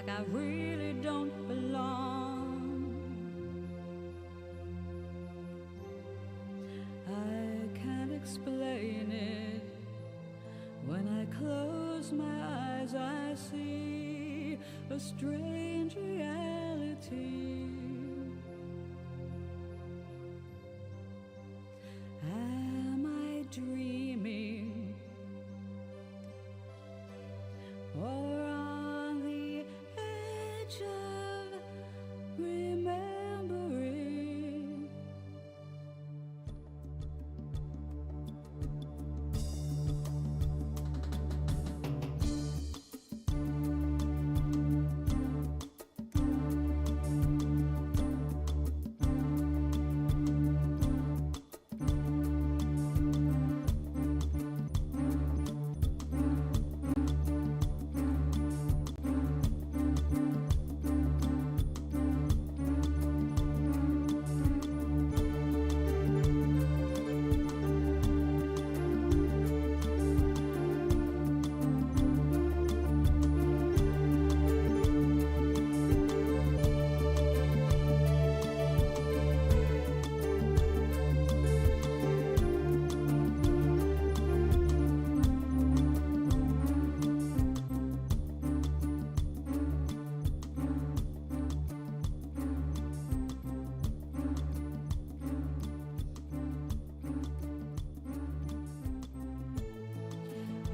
I really don't belong. I can't explain it. When I close my eyes, I see a strange reality. Am I dreaming? Or on the edge of remembering?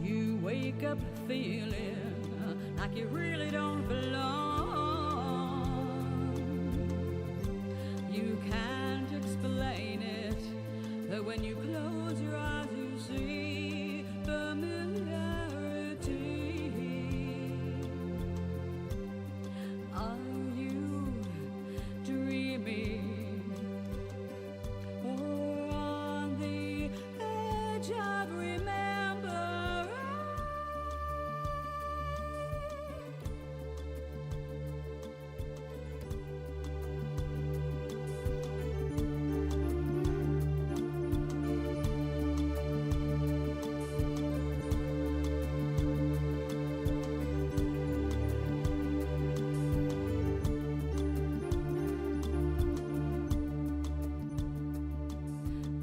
You wake up feeling like you really don't belong. You can't explain it, but when you close your eyes you see familiarity. Are you dreaming? Or on the edge of remembering?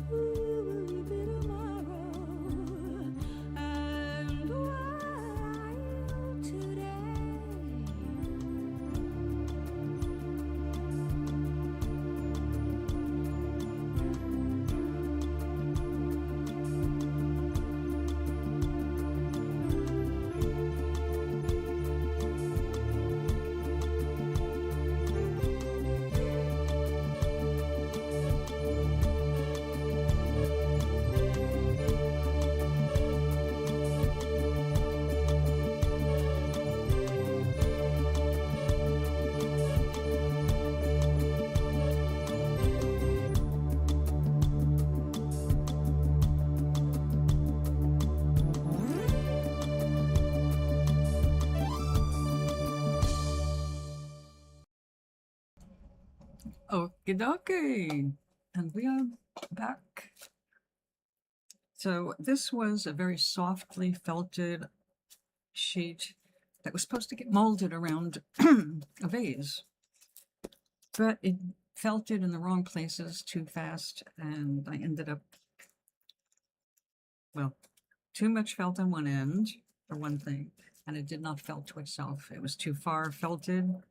Who will you be tomorrow? And what are you today? Okie dokie. And we are back. So this was a very softly felted sheet that was supposed to get molded around a vase, but it felted in the wrong places too fast, and I ended up, well, too much felt on one end, for one thing, and it did not felt to itself. It was too far felted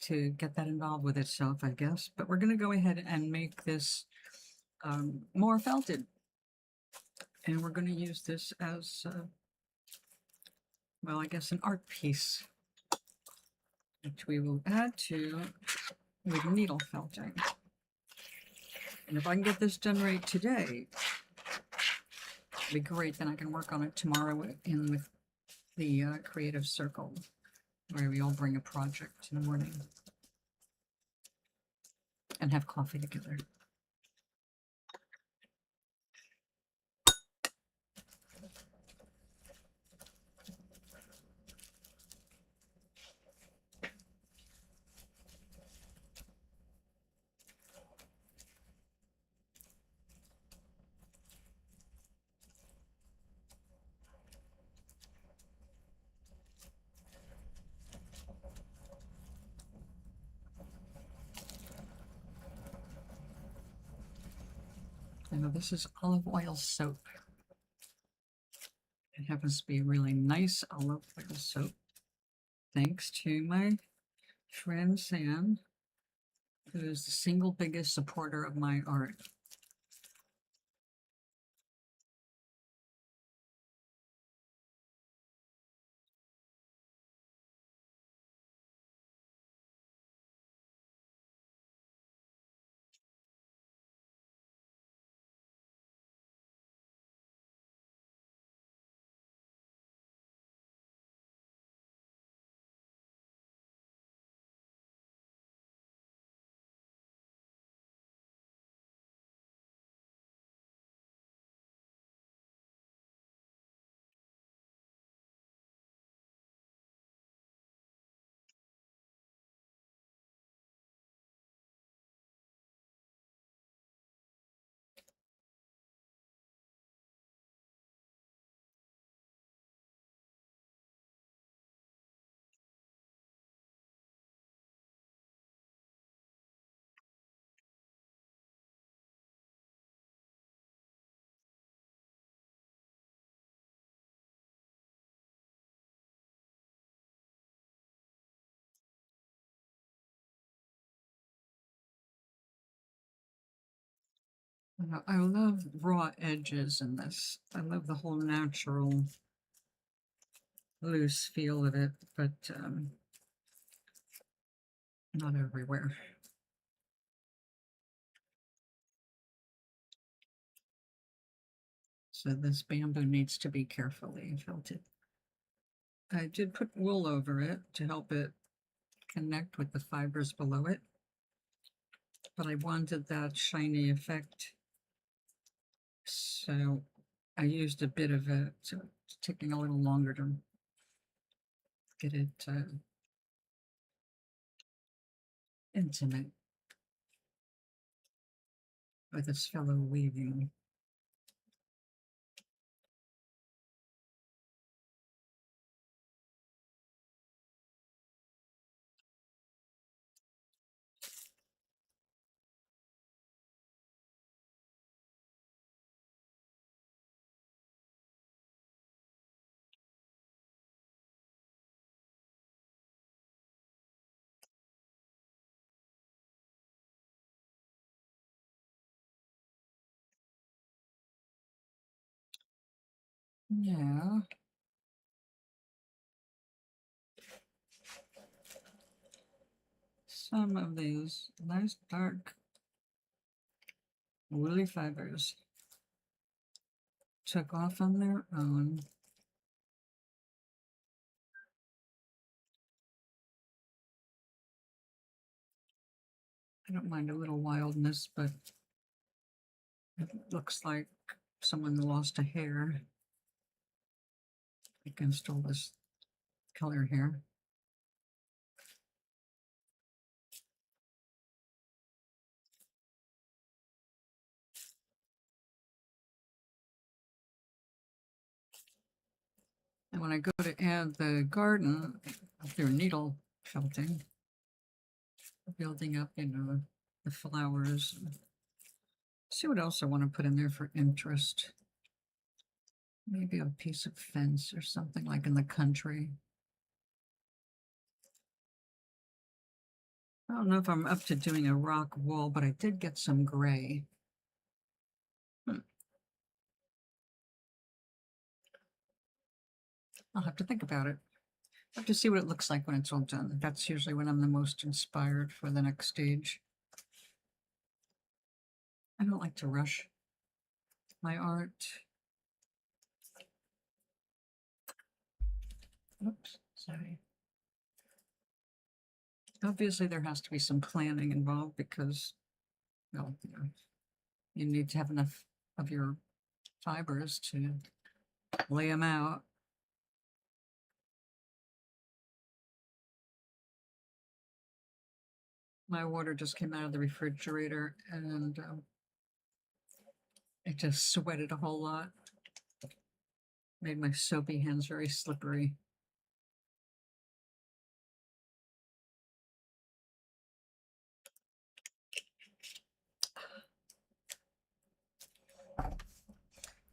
to get that involved with itself, I guess. But we're going to go ahead and make this more felted. And we're going to use this as, well, I guess an art piece, which we will add to with needle felting. And if I can get this done right today, it'd be great. Then I can work on it tomorrow in with the creative circle, where we all bring a project in the morning and have coffee together. Now this is olive oil soap. It happens to be really nice olive oil soap. Thanks to my friend Sam, who is the single biggest supporter of my art. I love raw edges in this. I love the whole natural, loose feel of it, but not everywhere. So this bamboo needs to be carefully felted. I did put wool over it to help it connect with the fibers below it, but I wanted that shiny effect. So I used a bit of it, so it's taking a little longer to get it intimate with its fellow weaving. Yeah. Some of these nice dark woolly fibers took off on their own. I don't mind a little wildness, but it looks like someone lost a hair against all this color here. And when I go to add the garden through needle felting, building up, the flowers. See what else I want to put in there for interest. Maybe a piece of fence or something like in the country. I don't know if I'm up to doing a rock wall, but I did get some gray. I'll have to think about it. I have to see what it looks like when it's all done. That's usually when I'm the most inspired for the next stage. I don't like to rush my art. Oops, sorry. Obviously, there has to be some planning involved because, well, you need to have enough of your fibers to lay them out. My water just came out of the refrigerator and it just sweated a whole lot. Made my soapy hands very slippery.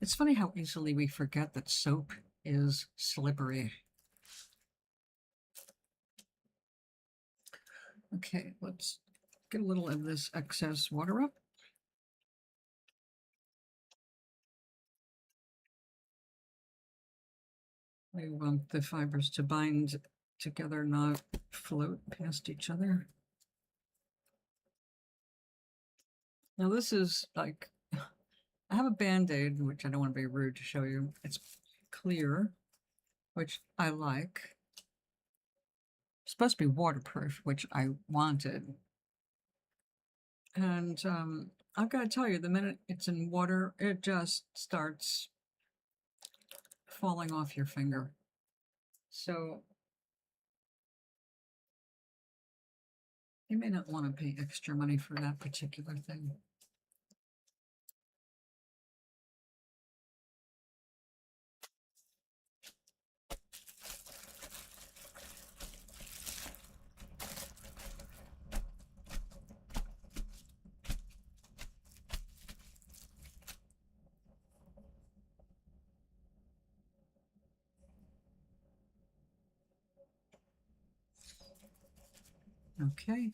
It's funny how easily we forget that soap is slippery. Okay, let's get a little of this excess water up. We want the fibers to bind together, not float past each other. Now this is like, I have a Band-Aid, which I don't want to be rude to show you. It's clear, which I like. It's supposed to be waterproof, which I wanted. And I've got to tell you, the minute it's in water, it just starts falling off your finger. So you may not want to pay extra money for that particular thing. Okay.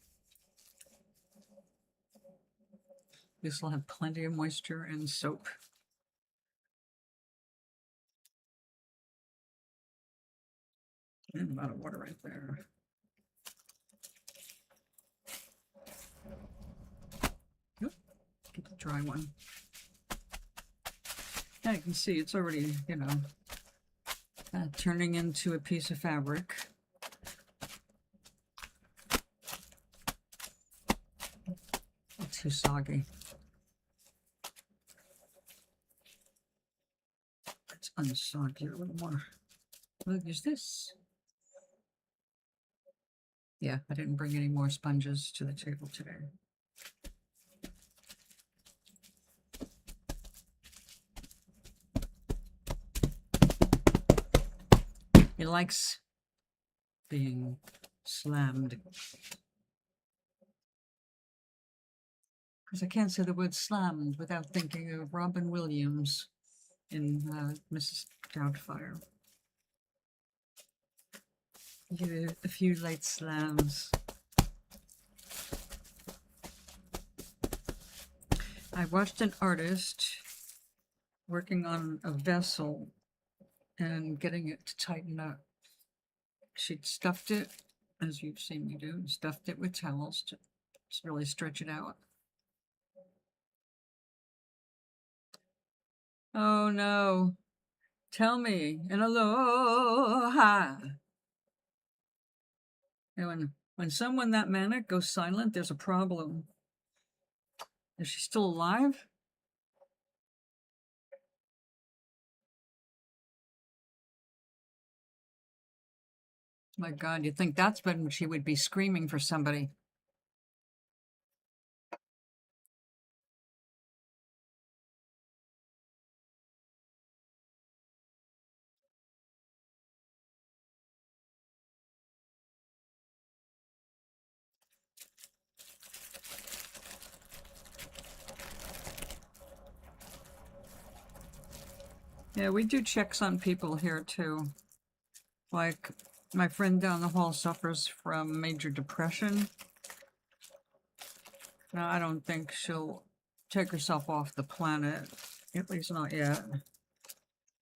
This will have plenty of moisture and soap. And a lot of water right there. Oop, get the dry one. Now you can see it's already, you know, turning into a piece of fabric. Too soggy. Let's unsog you a little more. We'll use this. Yeah, I didn't bring any more sponges to the table today. He likes being slammed. Because I can't say the word slammed without thinking of Robin Williams in Mrs. Doubtfire. A few light slams. I watched an artist working on a vessel and getting it to tighten up. She'd stuffed it, as you've seen me do, stuffed it with towels to really stretch it out. Oh no, tell me an aloha. And when someone that manic goes silent, there's a problem. Is she still alive? My God, you'd think that's when she would be screaming for somebody. Yeah, we do checks on people here too. Like my friend down the hall suffers from major depression. Now, I don't think she'll take herself off the planet, at least not yet.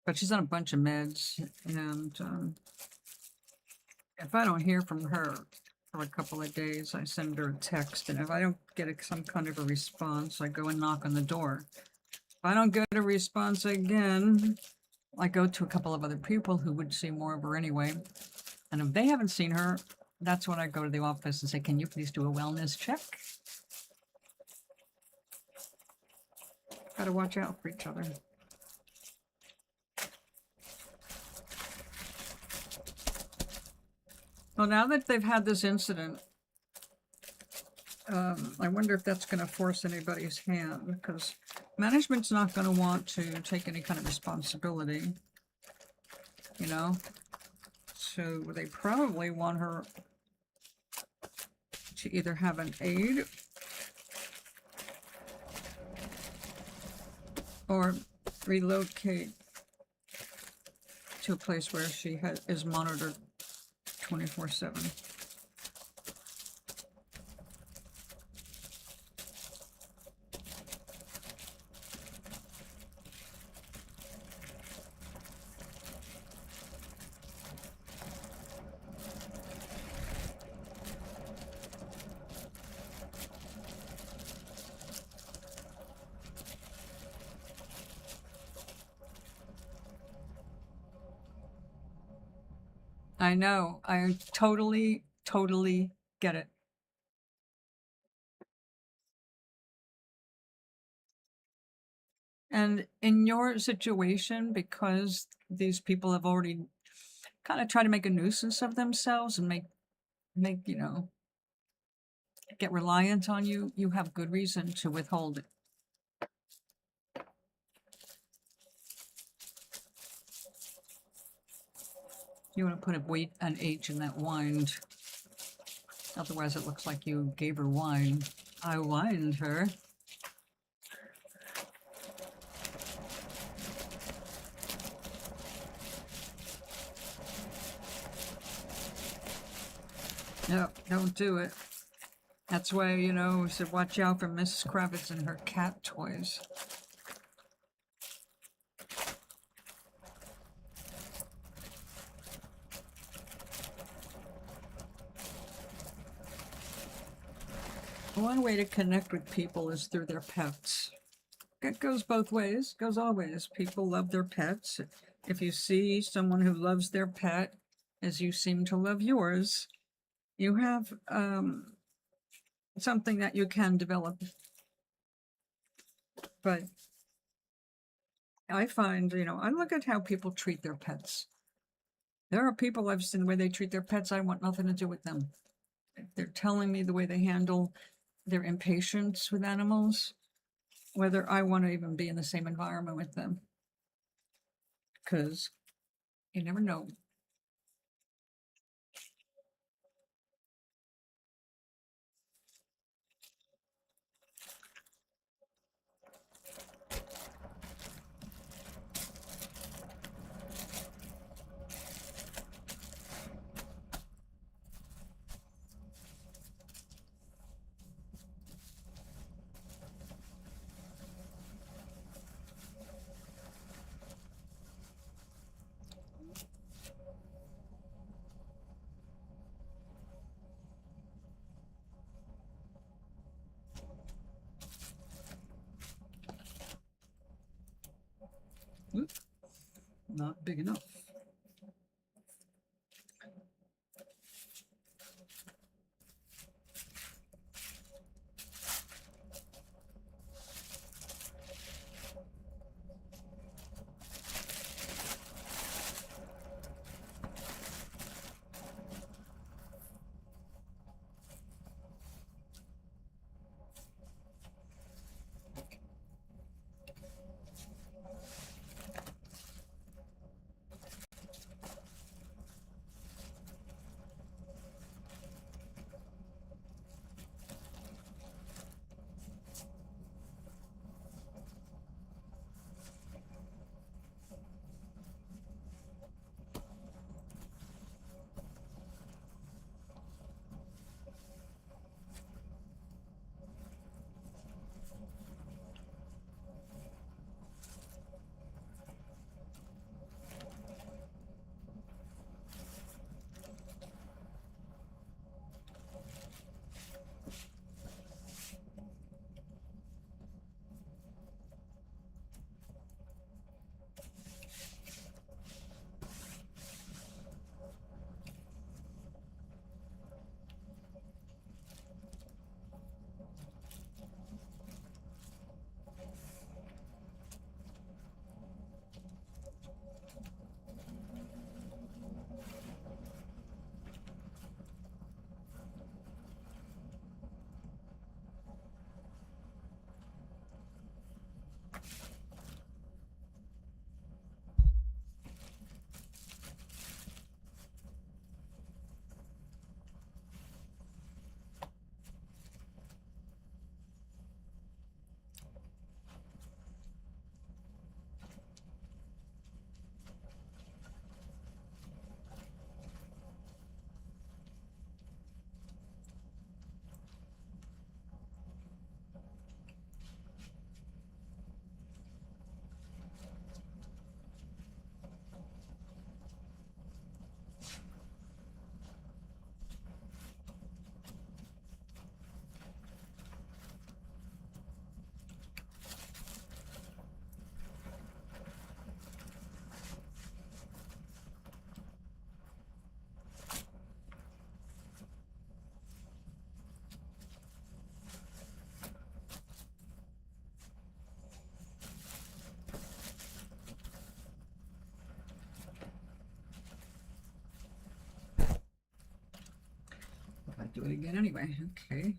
But she's on a bunch of meds, and if I don't hear from her for a couple of days, I send her a text, and if I don't get some kind of a response, I go and knock on the door. If I don't get a response again, I go to a couple of other people who would see more of her anyway. And if they haven't seen her, that's when I go to the office and say, can you please do a wellness check? Gotta watch out for each other. Well, now that they've had this incident, I wonder if that's going to force anybody's hand, because management's not going to want to take any kind of responsibility, you know? So they probably want her to either have an aide or relocate to a place where she is monitored 24/7. I know. I totally get it. And in your situation, because these people have already kind of tried to make a nuisance of themselves and make get reliant on you, you have good reason to withhold it. You want to put an H in that wind. Otherwise it looks like you gave her wine. I wined her. No, don't do it. That's why, we should watch out for Mrs. Kravitz and her cat toys. One way to connect with people is through their pets. It goes both ways, goes always. People love their pets. If you see someone who loves their pet as you seem to love yours, you have something that you can develop. But I find, I look at how people treat their pets. There are people I've seen the way they treat their pets, I want nothing to do with them. If they're telling me the way they handle their impatience with animals, whether I want to even be in the same environment with them. Because you never know. Oops, not big enough. do it again anyway. Okay.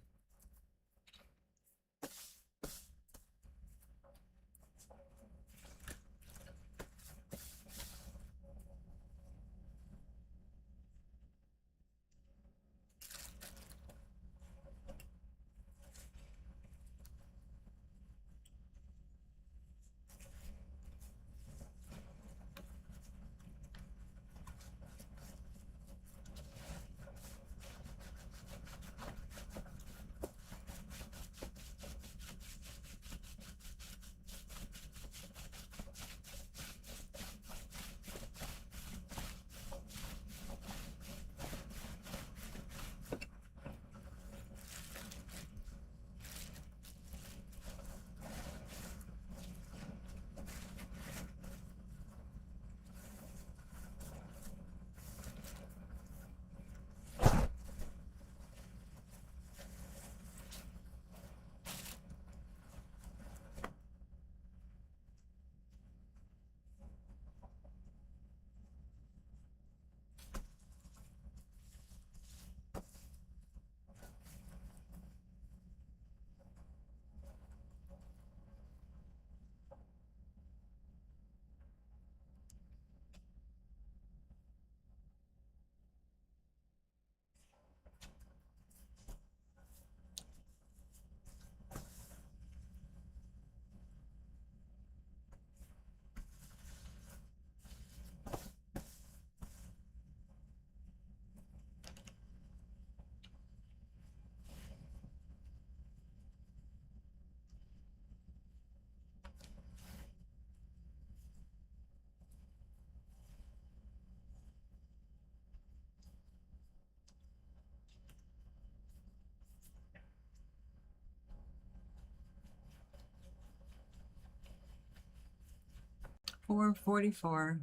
$444.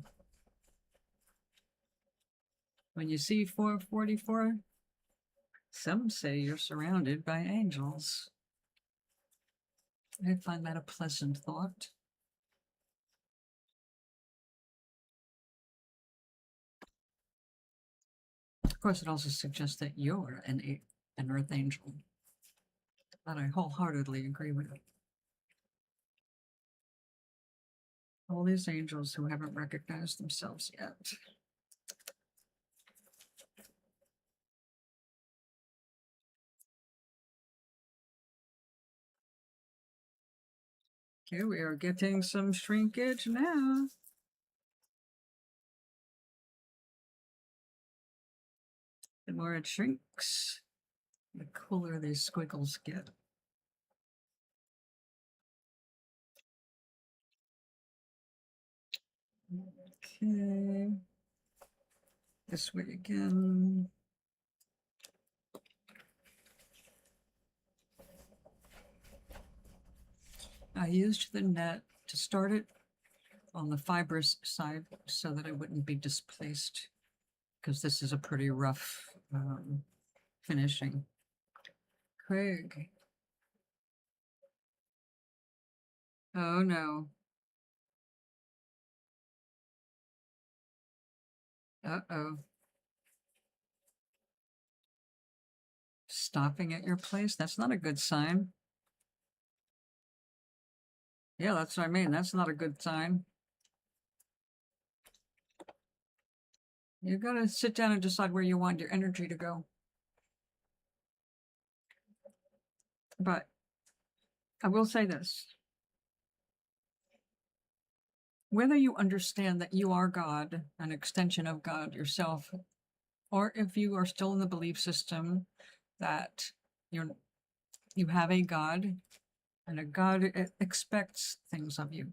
When you see 444, some say you're surrounded by angels. I find that a pleasant thought. Of course, it also suggests that you're an earth angel. That I wholeheartedly agree with. All these angels who haven't recognized themselves yet. Okay, we are getting some shrinkage now. The more it shrinks, the cooler these squiggles get. Okay. This way again. I used the net to start it on the fibrous side so that it wouldn't be displaced, because this is a pretty rough finishing. Craig. Oh no. Uh-oh. Stopping at your place? That's not a good sign. Yeah, that's what I mean. That's not a good sign. You gotta sit down and decide where you want your energy to go. But I will say this. Whether you understand that you are God, an extension of God yourself, or if you are still in the belief system that you have a God, and a God expects things of you.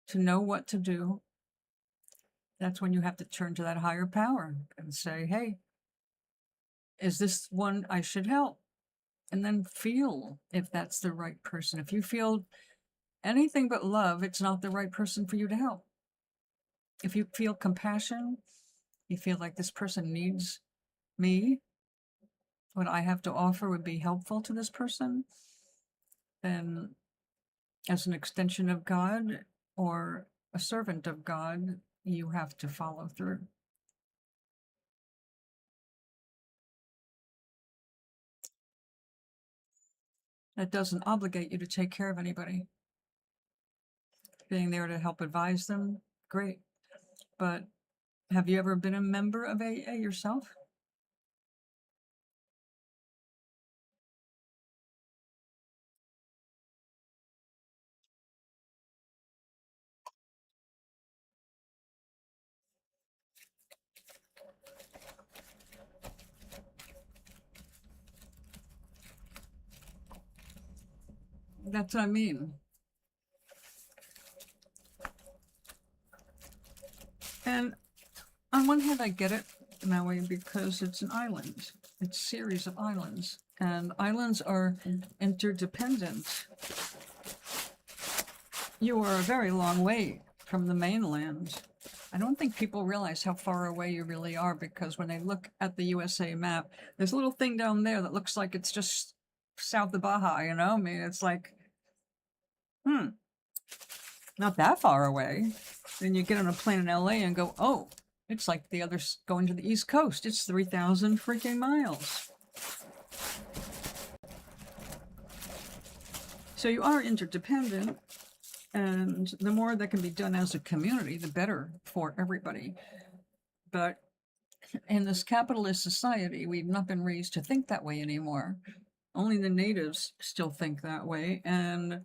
To know what to do, that's when you have to turn to that higher power and say, hey, is this one I should help? And then feel if that's the right person. If you feel anything but love, it's not the right person for you to help. If you feel compassion, you feel like this person needs me, what I have to offer would be helpful to this person, then as an extension of God or a servant of God, you have to follow through. That doesn't obligate you to take care of anybody. Being there to help advise them, great. But have you ever been a member of AA yourself? That's what I mean. And on one hand, I get it, Maui, because it's an island. It's a series of islands. And islands are interdependent. You are a very long way from the mainland. I don't think people realize how far away you really are, because when they look at the USA map, there's a little thing down there that looks like it's just south of Baja, you know? I mean, it's like, not that far away. Then you get on a plane in LA and go, oh, it's like the others going to the East Coast. It's 3,000 freaking miles. So you are interdependent, and the more that can be done as a community, the better for everybody. But in this capitalist society, we've not been raised to think that way anymore. Only the natives still think that way, and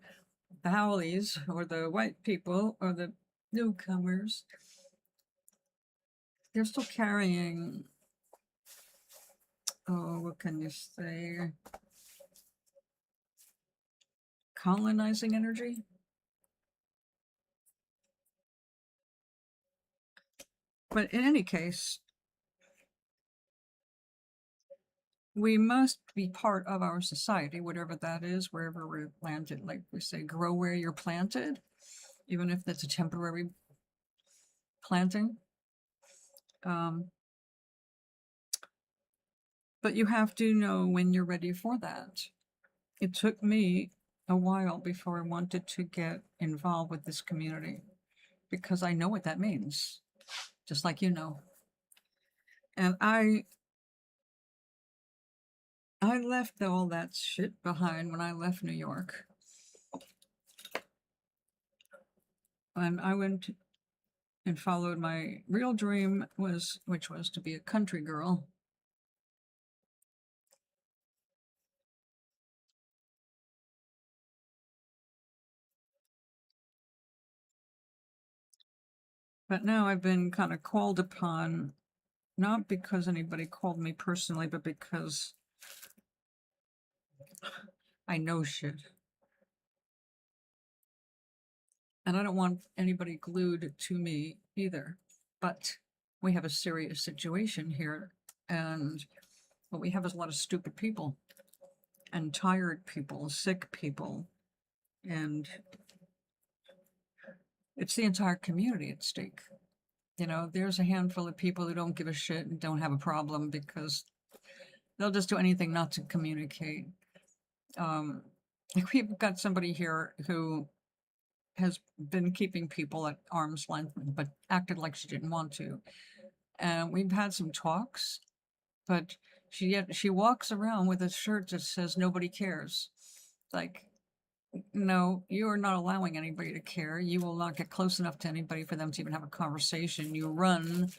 the haoles, or the white people, or the newcomers, they're still carrying, oh, what can you say, colonizing energy. But in any case, we must be part of our society, whatever that is, wherever we're planted. Like we say, grow where you're planted, even if that's a temporary planting. But you have to know when you're ready for that. It took me a while before I wanted to get involved with this community, because I know what that means, just like you know. And I left all that shit behind when I left New York. And I went and followed my real dream, which was to be a country girl. But now I've been kind of called upon, not because anybody called me personally, but because I know shit. And I don't want anybody glued to me either. But we have a serious situation here, and what we have is a lot of stupid people, and tired people, sick people, and it's the entire community at stake. You know, there's a handful of people who don't give a shit and don't have a problem because they'll just do anything not to communicate. Like we've got somebody here who has been keeping people at arm's length, but acted like she didn't want to. And we've had some talks, but she walks around with a shirt that says nobody cares. Like, no, you are not allowing anybody to care. You will not get close enough to anybody for them to even have a conversation. You run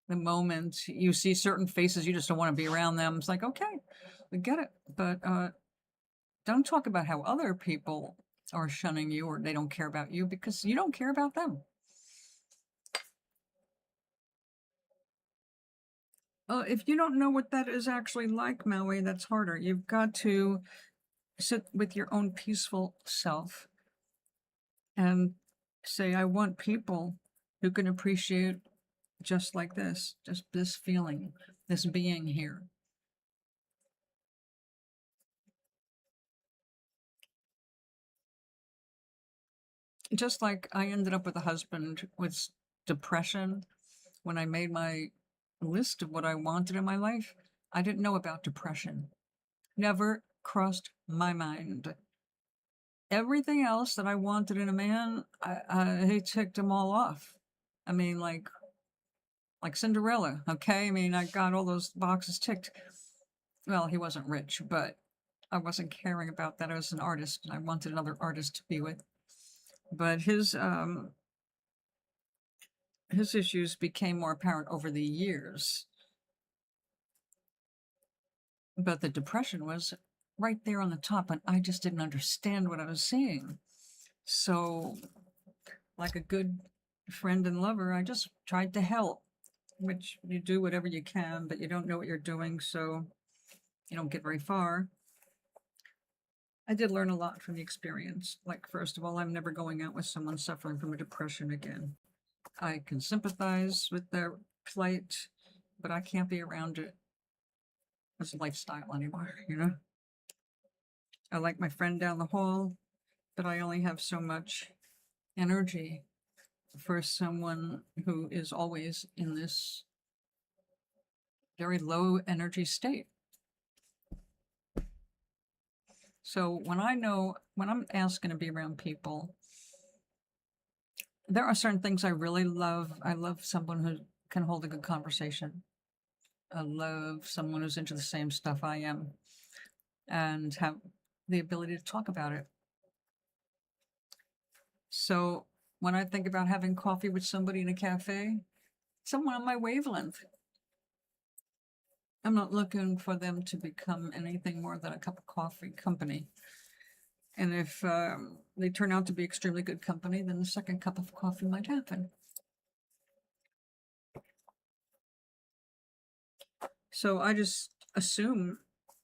the moment you see certain faces, you just don't want to be around them. It's like, okay, we get it. But don't talk about how other people are shunning you or they don't care about you, because you don't care about them. If you don't know what that is actually like, Maui, that's harder. You've got to sit with your own peaceful self and say, I want people who can appreciate just like this, just this feeling, this being here. Just like I ended up with a husband with depression. When I made my list of what I wanted in my life, I didn't know about depression. Never crossed my mind. Everything else that I wanted in a man, I ticked them all off. I mean, like Cinderella, okay? I mean, I got all those boxes ticked. Well, he wasn't rich, but I wasn't caring about that. I was an artist and I wanted another artist to be with. But his issues became more apparent over the years. But the depression was right there on the top, and I just didn't understand what I was seeing. So, like a good friend and lover, I just tried to help, which you do whatever you can, but you don't know what you're doing, so you don't get very far. I did learn a lot from the experience. Like, first of all, I'm never going out with someone suffering from a depression again. I can sympathize with their plight, but I can't be around it as a lifestyle anymore, you know? I like my friend down the hall, but I only have so much energy for someone who is always in this very low energy state. So when I'm asking to be around people, there are certain things I really love. I love someone who can hold a good conversation. I love someone who's into the same stuff I am and have the ability to talk about it. So when I think about having coffee with somebody in a cafe, someone on my wavelength, I'm not looking for them to become anything more than a cup of coffee company. And if they turn out to be extremely good company, then the second cup of coffee might happen. So I just assume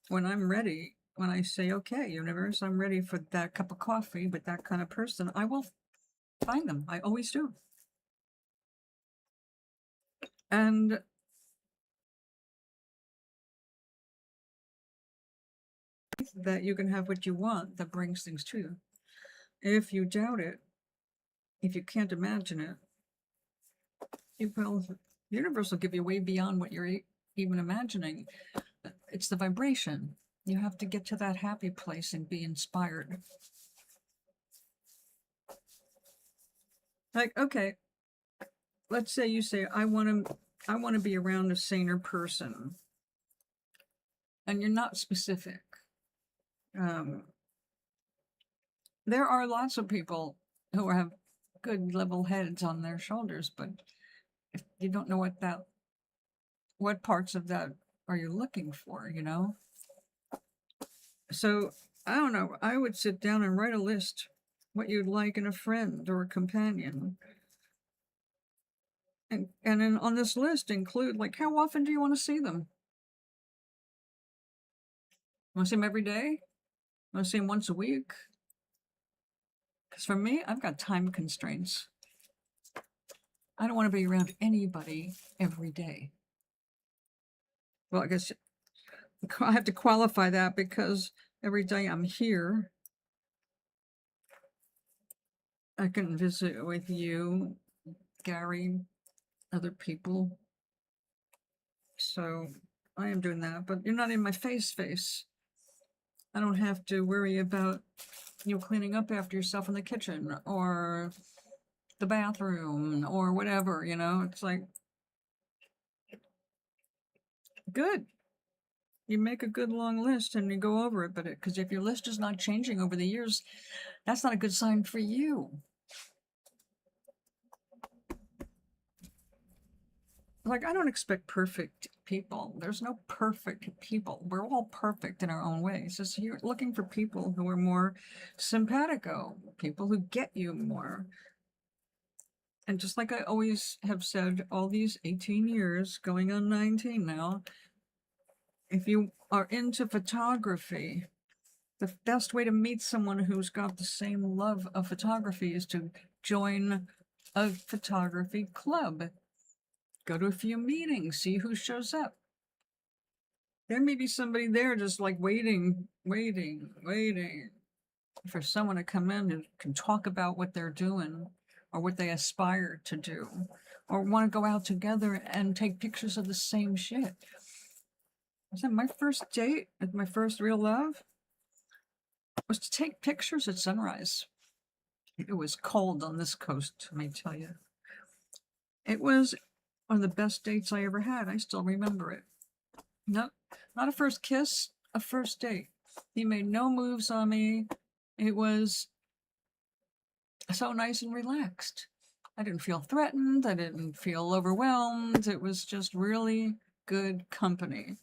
when I'm ready, when I say, okay, universe, I'm ready for that cup of coffee with that kind of person, I will find them. I always do. And that you can have what you want that brings things to you. If you doubt it, if you can't imagine it, the universe will give you way beyond what you're even imagining. It's the vibration. You have to get to that happy place and be inspired. Like, okay, let's say you say, I want to be around a saner person, and you're not specific. There are lots of people who have good level heads on their shoulders, but if you don't know what parts of that are you looking for, you know? So I don't know. I would sit down and write a list what you'd like in a friend or a companion. And then on this list include, like, how often do you want to see them? Want to see them every day? Want to see them once a week? Because for me, I've got time constraints. I don't want to be around anybody every day. Well, I guess I have to qualify that because every day I'm here, I can visit with you, Gary, other people. So I am doing that, but you're not in my face. I don't have to worry about you cleaning up after yourself in the kitchen or the bathroom or whatever, you know? It's like, good. You make a good long list and you go over it, but because if your list is not changing over the years, that's not a good sign for you. Like, I don't expect perfect people. There's no perfect people. We're all perfect in our own ways. It's you're looking for people who are more simpatico, people who get you more. And just like I always have said, all these 18 years, going on 19 now, if you are into photography, the best way to meet someone who's got the same love of photography is to join a photography club. Go to a few meetings, see who shows up. There may be somebody there just like waiting for someone to come in and can talk about what they're doing or what they aspire to do or want to go out together and take pictures of the same shit. Was that my first date with my first real love? Was to take pictures at sunrise. It was cold on this coast, let me tell you. It was one of the best dates I ever had. I still remember it. No, not a first kiss, a first date. He made no moves on me. It was so nice and relaxed. I didn't feel threatened. I didn't feel overwhelmed. It was just really good company.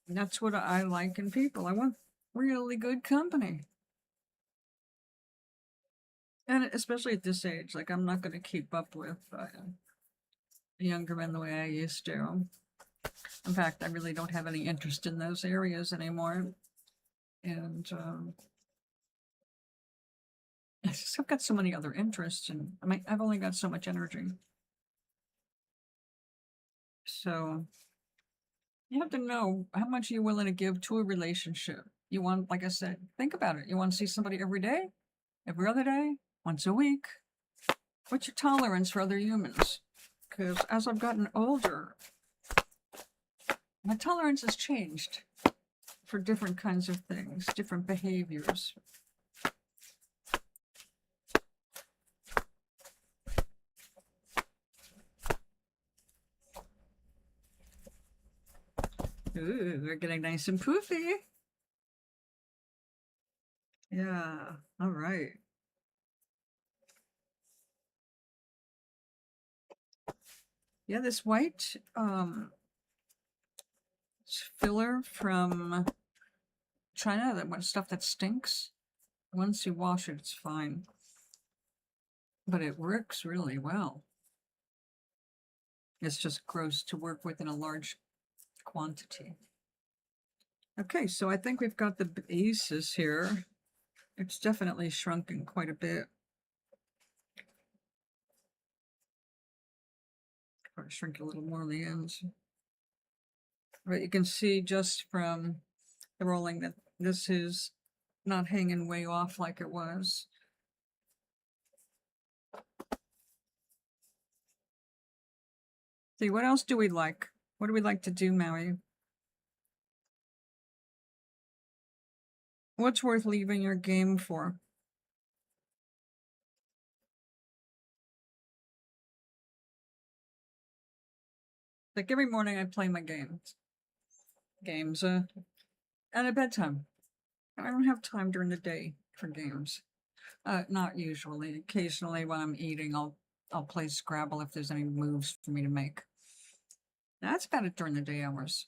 And that's what I like in people. I want really good company. And especially at this age, like I'm not going to keep up with younger men the way I used to. In fact, I really don't have any interest in those areas anymore. And I've got so many other interests, and I've only got so much energy. So you have to know how much you're willing to give to a relationship. You want, like I said, think about it. You want to see somebody every day, every other day, once a week. What's your tolerance for other humans? Because as I've gotten older, my tolerance has changed for different kinds of things, different behaviors. Ooh, we're getting nice and poofy. Yeah, all right. Yeah, this white filler from China, that stuff that stinks. Once you wash it, it's fine. But it works really well. It's just gross to work with in a large quantity. Okay, so I think we've got the bases here. It's definitely shrunken quite a bit. Or shrink a little more on the ends. But you can see just from the rolling that this is not hanging way off like it was. See, what else do we like? What do we like to do, Maui? What's worth leaving your game for? Like every morning I play my games. And at bedtime. I don't have time during the day for games. Not usually. Occasionally when I'm eating, I'll play Scrabble if there's any moves for me to make. That's about it during the day hours.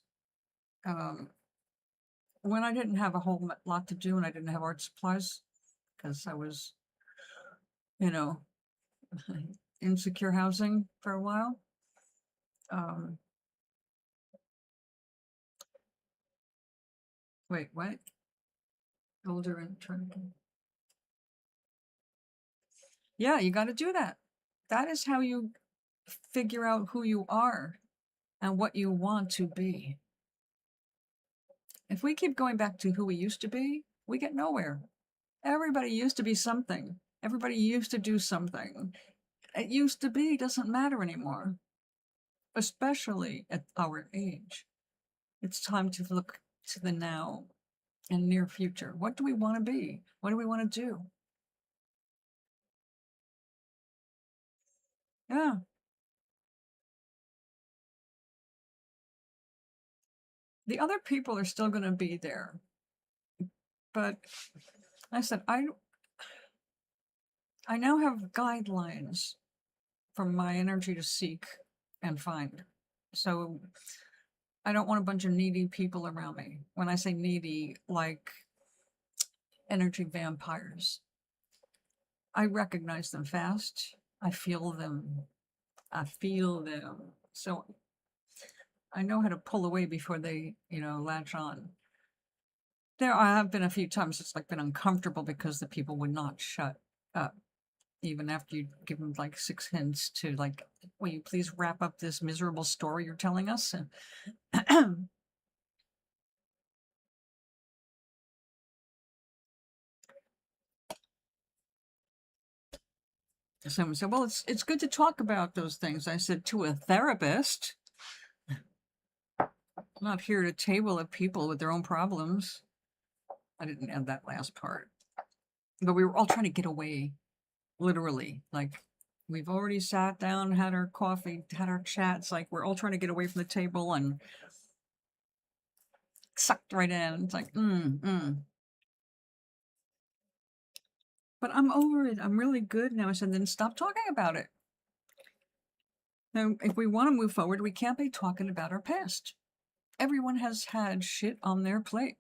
When I didn't have a whole lot to do and I didn't have art supplies, because I was, you know, insecure housing for a while. Wait, what? Older and trying. Yeah, you got to do that. That is how you figure out who you are and what you want to be. If we keep going back to who we used to be, we get nowhere. Everybody used to be something. Everybody used to do something. It used to be doesn't matter anymore, especially at our age. It's time to look to the now and near future. What do we want to be? What do we want to do? Yeah. The other people are still going to be there. But I said, I now have guidelines for my energy to seek and find. So I don't want a bunch of needy people around me. When I say needy, like energy vampires. I recognize them fast. I feel them. So I know how to pull away before they, latch on. There have been a few times it's like been uncomfortable because the people would not shut up. Even after you give them like 6 hints to like, will you please wrap up this miserable story you're telling us? Someone said, well, it's good to talk about those things. I said, to a therapist. I'm not here to table at people with their own problems. I didn't add that last part. But we were all trying to get away, literally. Like, we've already sat down, had our coffee, had our chats. Like, we're all trying to get away from the table. And sucked right in. It's like, But I'm over it. I'm really good now. I said, then stop talking about it. Now, if we want to move forward, we can't be talking about our past. Everyone has had shit on their plate.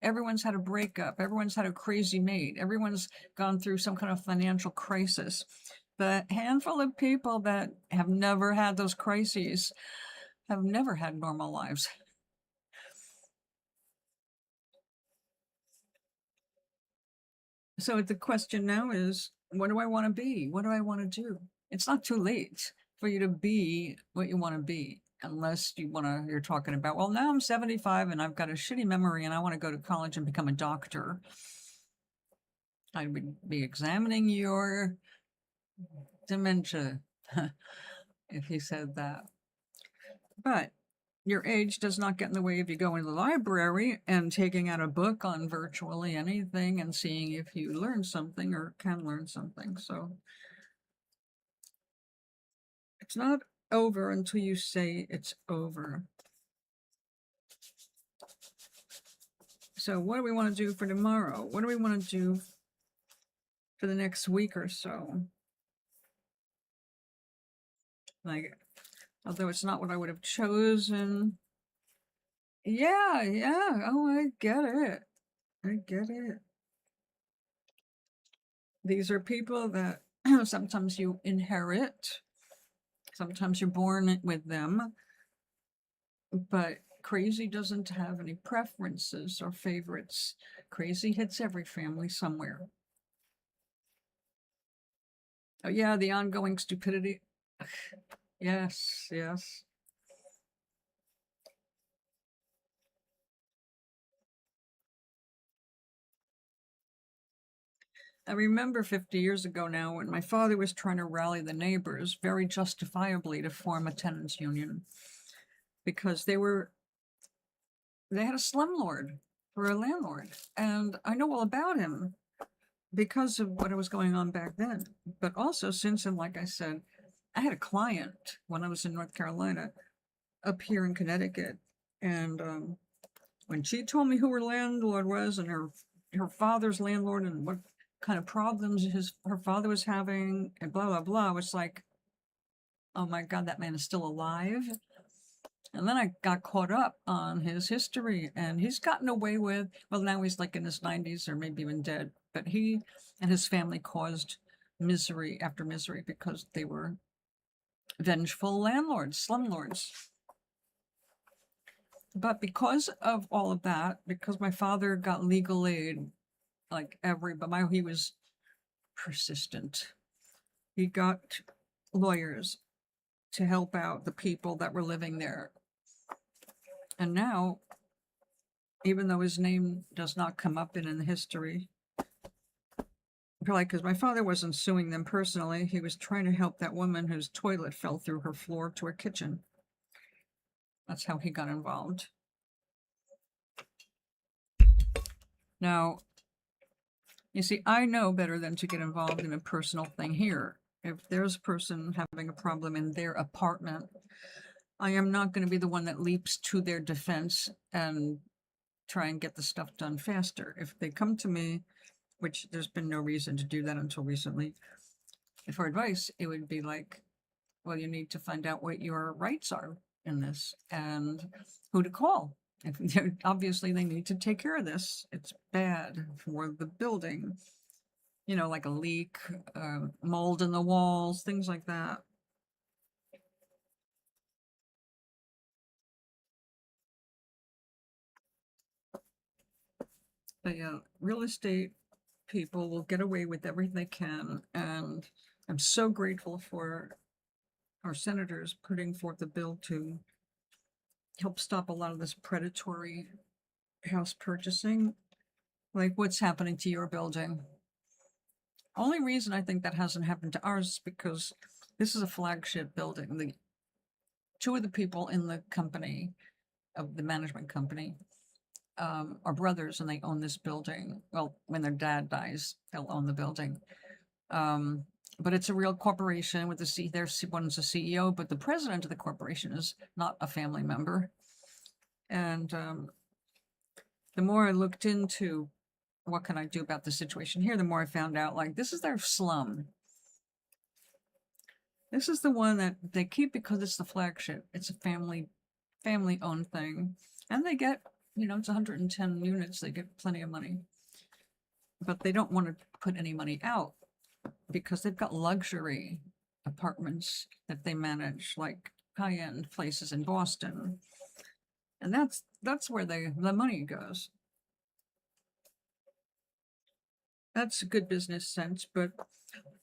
Everyone's had a breakup. Everyone's had a crazy mate. Everyone's gone through some kind of financial crisis. The handful of people that have never had those crises have never had normal lives. So the question now is, what do I want to be? What do I want to do? It's not too late for you to be what you want to be, unless you're talking about, well, now I'm 75 and I've got a shitty memory and I want to go to college and become a doctor. I would be examining your dementia if you said that. But your age does not get in the way of you going to the library and taking out a book on virtually anything and seeing if you learn something or can learn something. So it's not over until you say it's over. So what do we want to do for tomorrow? What do we want to do for the next week or so? Like, although it's not what I would have chosen. Yeah. Oh, I get it. These are people that sometimes you inherit, sometimes you're born with them, but crazy doesn't have any preferences or favorites. Crazy hits every family somewhere. Oh yeah, the ongoing stupidity. Yes. I remember 50 years ago now when my father was trying to rally the neighbors very justifiably to form a tenants union because they had a slumlord for a landlord. And I know all about him because of what was going on back then. But also since, and like I said, I had a client when I was in North Carolina up here in Connecticut. And when she told me who her landlord was and her father's landlord and what kind of problems her father was having and blah, blah, blah, was like, oh my God, that man is still alive. And then I got caught up on his history, and he's gotten away with, well, now he's like in his 90s or maybe even dead, but he and his family caused misery after misery because they were vengeful landlords, slumlords. But because of all of that, because my father got legal aid, like he was persistent. He got lawyers to help out the people that were living there. And now, even though his name does not come up in the history, probably because my father wasn't suing them personally, he was trying to help that woman whose toilet fell through her floor to her kitchen. That's how he got involved. Now, you see, I know better than to get involved in a personal thing here. If there's a person having a problem in their apartment, I am not going to be the one that leaps to their defense and try and get the stuff done faster. If they come to me, which there's been no reason to do that until recently, for advice, it would be like, well, you need to find out what your rights are in this and who to call. Obviously, they need to take care of this. It's bad for the building, like a leak, mold in the walls, things like that. But yeah, real estate people will get away with everything they can. And I'm so grateful for our senators putting forth a bill to help stop a lot of this predatory house purchasing. Like what's happening to your building. Only reason I think that hasn't happened to ours is because this is a flagship building. Two of the people in the company, of the management company, are brothers, and they own this building. Well, when their dad dies, they'll own the building. But it's a real corporation with one's a CEO, but the president of the corporation is not a family member. And the more I looked into what can I do about the situation here, the more I found out, like, this is their slum. This is the one that they keep because it's the flagship. It's a family-owned thing. And they get, it's 110 units. They get plenty of money. But they don't want to put any money out because they've got luxury apartments that they manage, like high-end places in Boston. And that's where the money goes. That's good business sense, but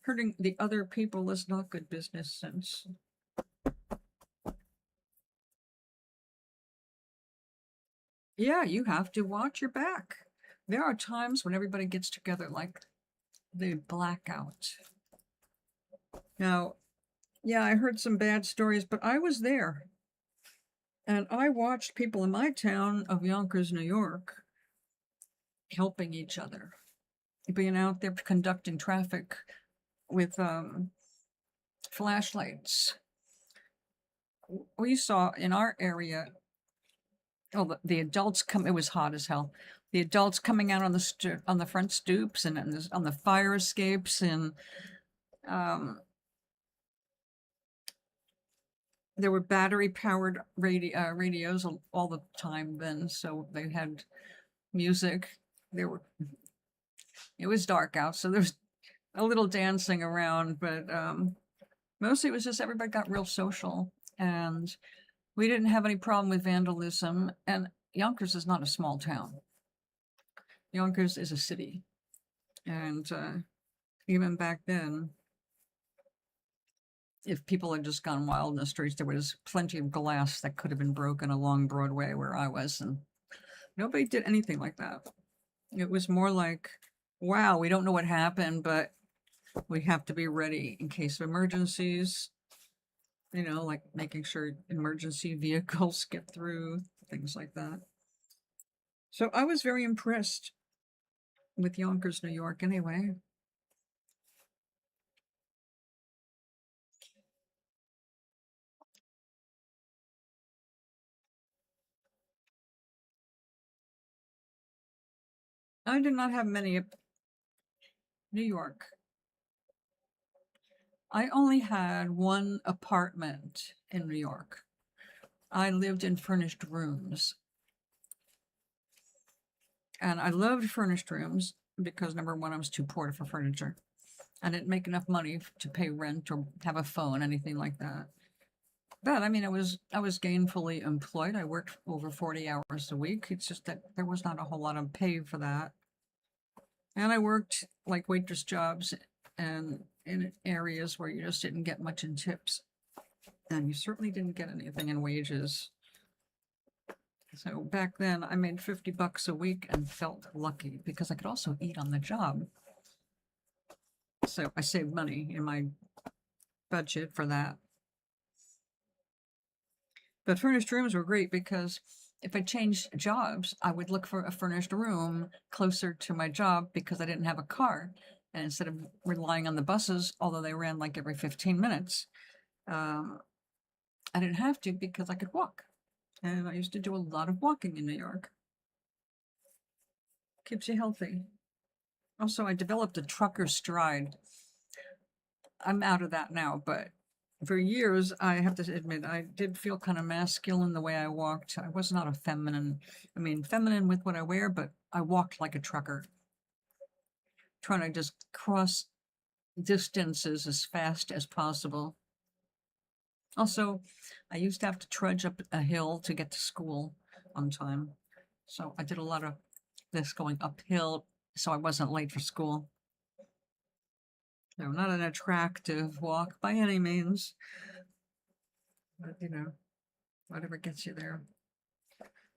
hurting the other people is not good business sense. Yeah, you have to watch your back. There are times when everybody gets together like they blackout. Now, yeah, I heard some bad stories, but I was there. And I watched people in my town of Yonkers, New York, helping each other, being out there conducting traffic with flashlights. We saw in our area, the adults come. It was hot as hell. The adults coming out on the front stoops and on the fire escapes, and there were battery-powered radios all the time then, so they had music. It was dark out, so there was a little dancing around, but mostly it was just everybody got real social, and we didn't have any problem with vandalism. And Yonkers is not a small town. Yonkers is a city, and even back then, if people had just gone wild in the streets, there was plenty of glass that could have been broken along Broadway where I was, and nobody did anything like that. It was more like, wow, we don't know what happened, but we have to be ready in case of emergencies, like making sure emergency vehicles get through, things like that. So I was very impressed with Yonkers, New York, anyway. I did not have many. New York. I only had one apartment in New York. I lived in furnished rooms. And I loved furnished rooms because, number one, I was too poor for furniture. I didn't make enough money to pay rent or have a phone, anything like that. But I mean, I was gainfully employed. I worked over 40 hours a week. It's just that there was not a whole lot of pay for that. And I worked like waitress jobs and in areas where you just didn't get much in tips. And you certainly didn't get anything in wages. So back then I made $50 a week and felt lucky because I could also eat on the job. So I saved money in my budget for that. But furnished rooms were great because if I changed jobs, I would look for a furnished room closer to my job because I didn't have a car. And instead of relying on the buses, although they ran like every 15 minutes, I didn't have to because I could walk. And I used to do a lot of walking in New York. Keeps you healthy. Also, I developed a trucker stride. I'm out of that now, but for years, I have to admit, I did feel kind of masculine the way I walked. I was not a feminine. I mean, feminine with what I wear, but I walked like a trucker, trying to just cross distances as fast as possible. Also, I used to have to trudge up a hill to get to school on time. So I did a lot of this going uphill so I wasn't late for school. No, not an attractive walk by any means, but whatever gets you there.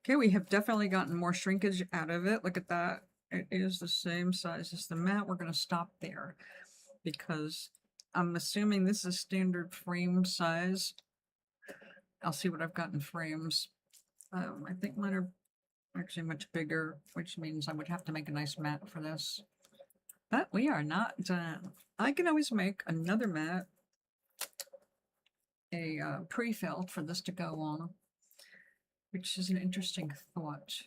Okay, we have definitely gotten more shrinkage out of it. Look at that. It is the same size as the mat. We're going to stop there because I'm assuming this is standard frame size. I'll see what I've got in frames. I think mine are actually much bigger, which means I would have to make a nice mat for this. But we are not done. I can always make another mat, a pre-felt for this to go on, which is an interesting thought.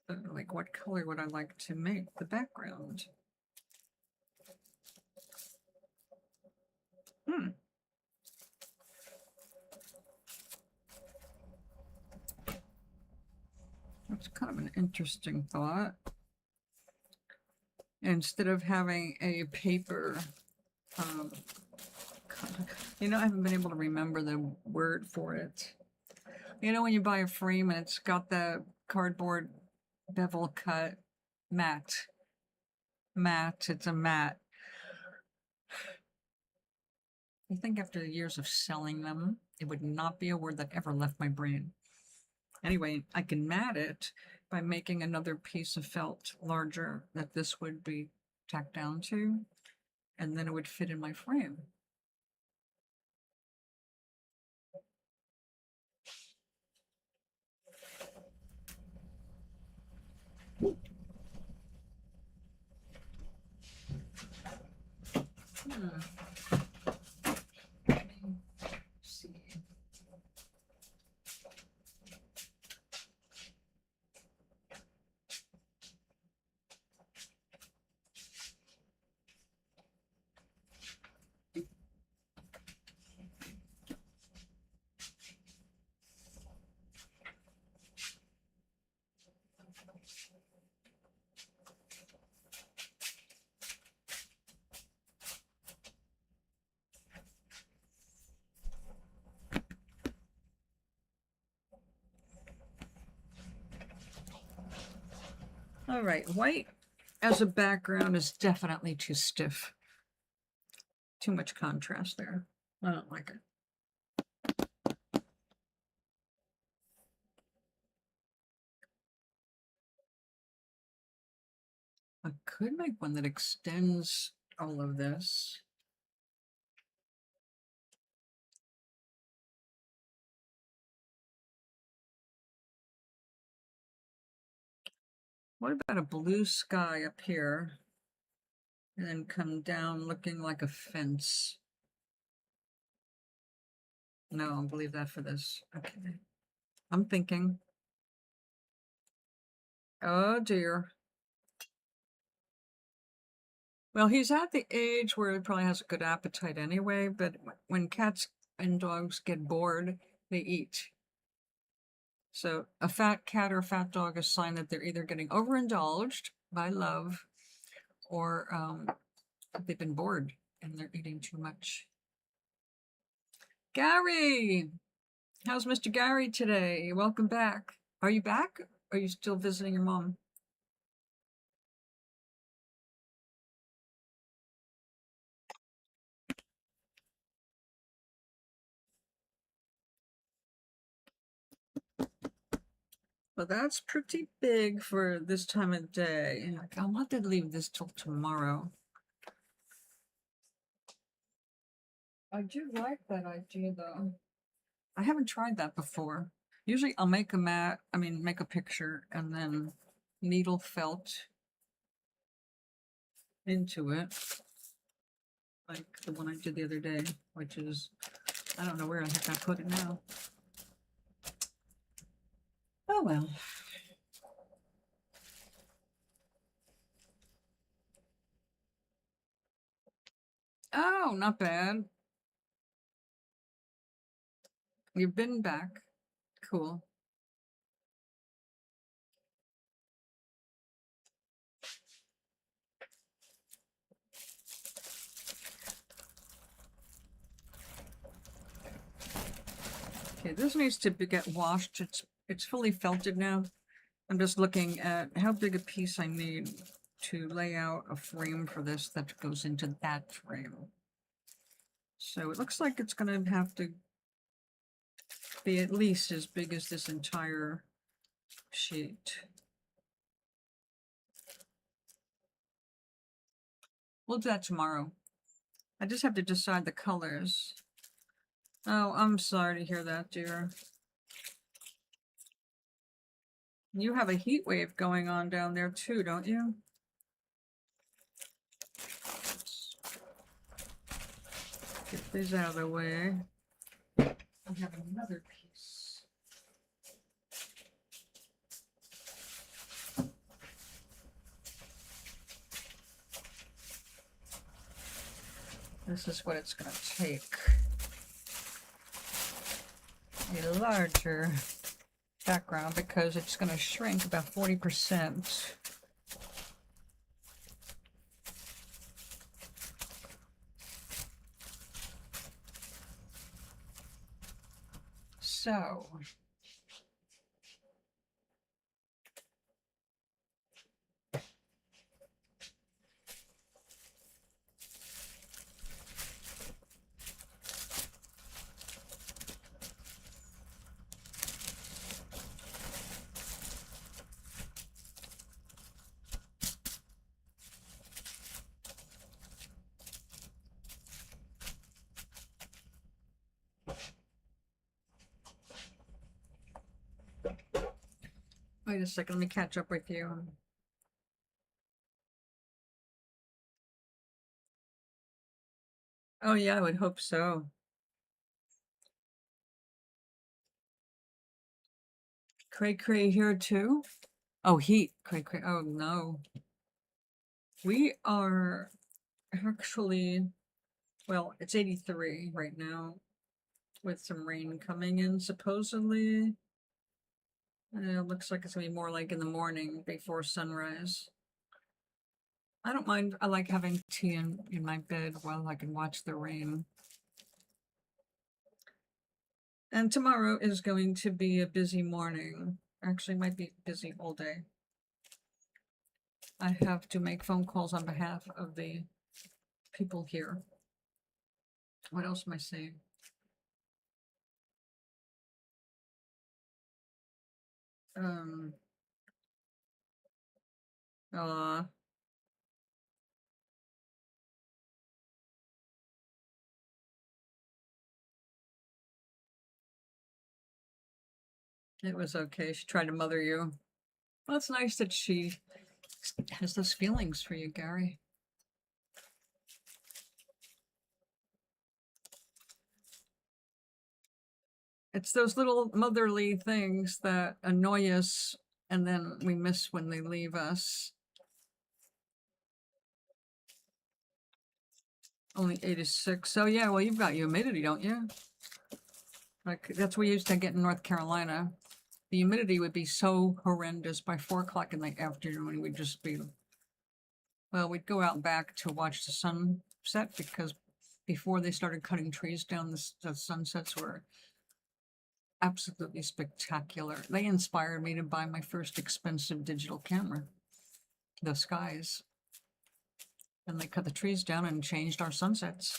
Like, what color would I like to make the background? That's kind of an interesting thought. Instead of having a paper, you know, I haven't been able to remember the word for it. You know, when you buy a frame and it's got the cardboard bevel cut, matte, it's a matte. I think after years of selling them, it would not be a word that ever left my brain. Anyway, I can mat it by making another piece of felt larger that this would be tacked down to, and then it would fit in my frame. Let me see. All right, white as a background is definitely too stiff. Too much contrast there. I don't like it. I could make one that extends all of this. What about a blue sky up here and then come down looking like a fence? No, I'll believe that for this. Okay. I'm thinking. Oh dear. Well, he's at the age where he probably has a good appetite anyway, but when cats and dogs get bored, they eat. So a fat cat or a fat dog is a sign that they're either getting overindulged by love or they've been bored and they're eating too much. Gary! How's Mr. Gary today? Welcome back. Are you back? Or are you still visiting your mom? Well, that's pretty big for this time of day. I'll have to leave this till tomorrow. I do like that idea, though. I haven't tried that before. Usually I'll make a make a picture and then needle felt into it. Like the one I did the other day, which is, I don't know where the heck I put it now. Oh well. Oh, not bad. You've been back. Cool. Okay, this needs to get washed. It's fully felted now. I'm just looking at how big a piece I need to lay out a frame for this that goes into that frame. So it looks like it's going to have to be at least as big as this entire sheet. We'll do that tomorrow. I just have to decide the colors. Oh, I'm sorry to hear that, dear. You have a heat wave going on down there too, don't you? Get these out of the way. I have another piece. This is what it's going to take. A larger background because it's going to shrink about 40%. So, wait a second, let me catch up with you. Oh yeah, I would hope so. Cray cray here too? Oh, heat. Cray cray. Oh no. We are actually, well, it's 83 right now with some rain coming in supposedly. It looks like it's gonna be more like in the morning before sunrise. I don't mind. I like having tea in my bed while I can watch the rain. And tomorrow is going to be a busy morning. Actually, might be busy all day. I have to make phone calls on behalf of the people here. What else am I saying? Uh, it was okay. She tried to mother you. Well, it's nice that she has those feelings for you, Gary. It's those little motherly things that annoy us and then we miss when they leave us. Only 86. So yeah, well, you've got humidity, don't you? Like, that's what we used to get in North Carolina. The humidity would be so horrendous by 4 o'clock in the afternoon. We'd just be, well, we'd go out back to watch the sunset because before they started cutting trees down, the sunsets were absolutely spectacular. They inspired me to buy my first expensive digital camera, the skies. And they cut the trees down and changed our sunsets.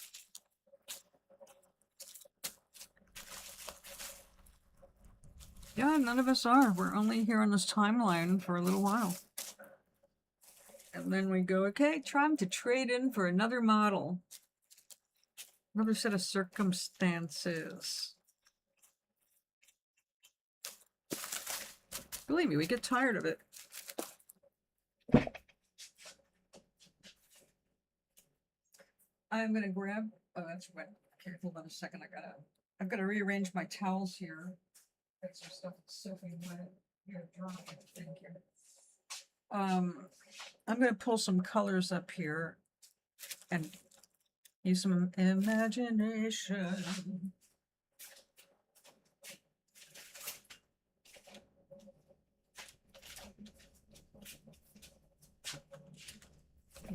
Yeah, none of us are. We're only here on this timeline for a little while. And then we go, okay, trying to trade in for another model. Another set of circumstances. Believe me, we get tired of it. I'm gonna grab, oh, that's wet. Okay, hold on a second. I've gotta rearrange my towels here. Got some stuff soaking wet. Here, dry. Thank you. I'm gonna pull some colors up here and use some imagination.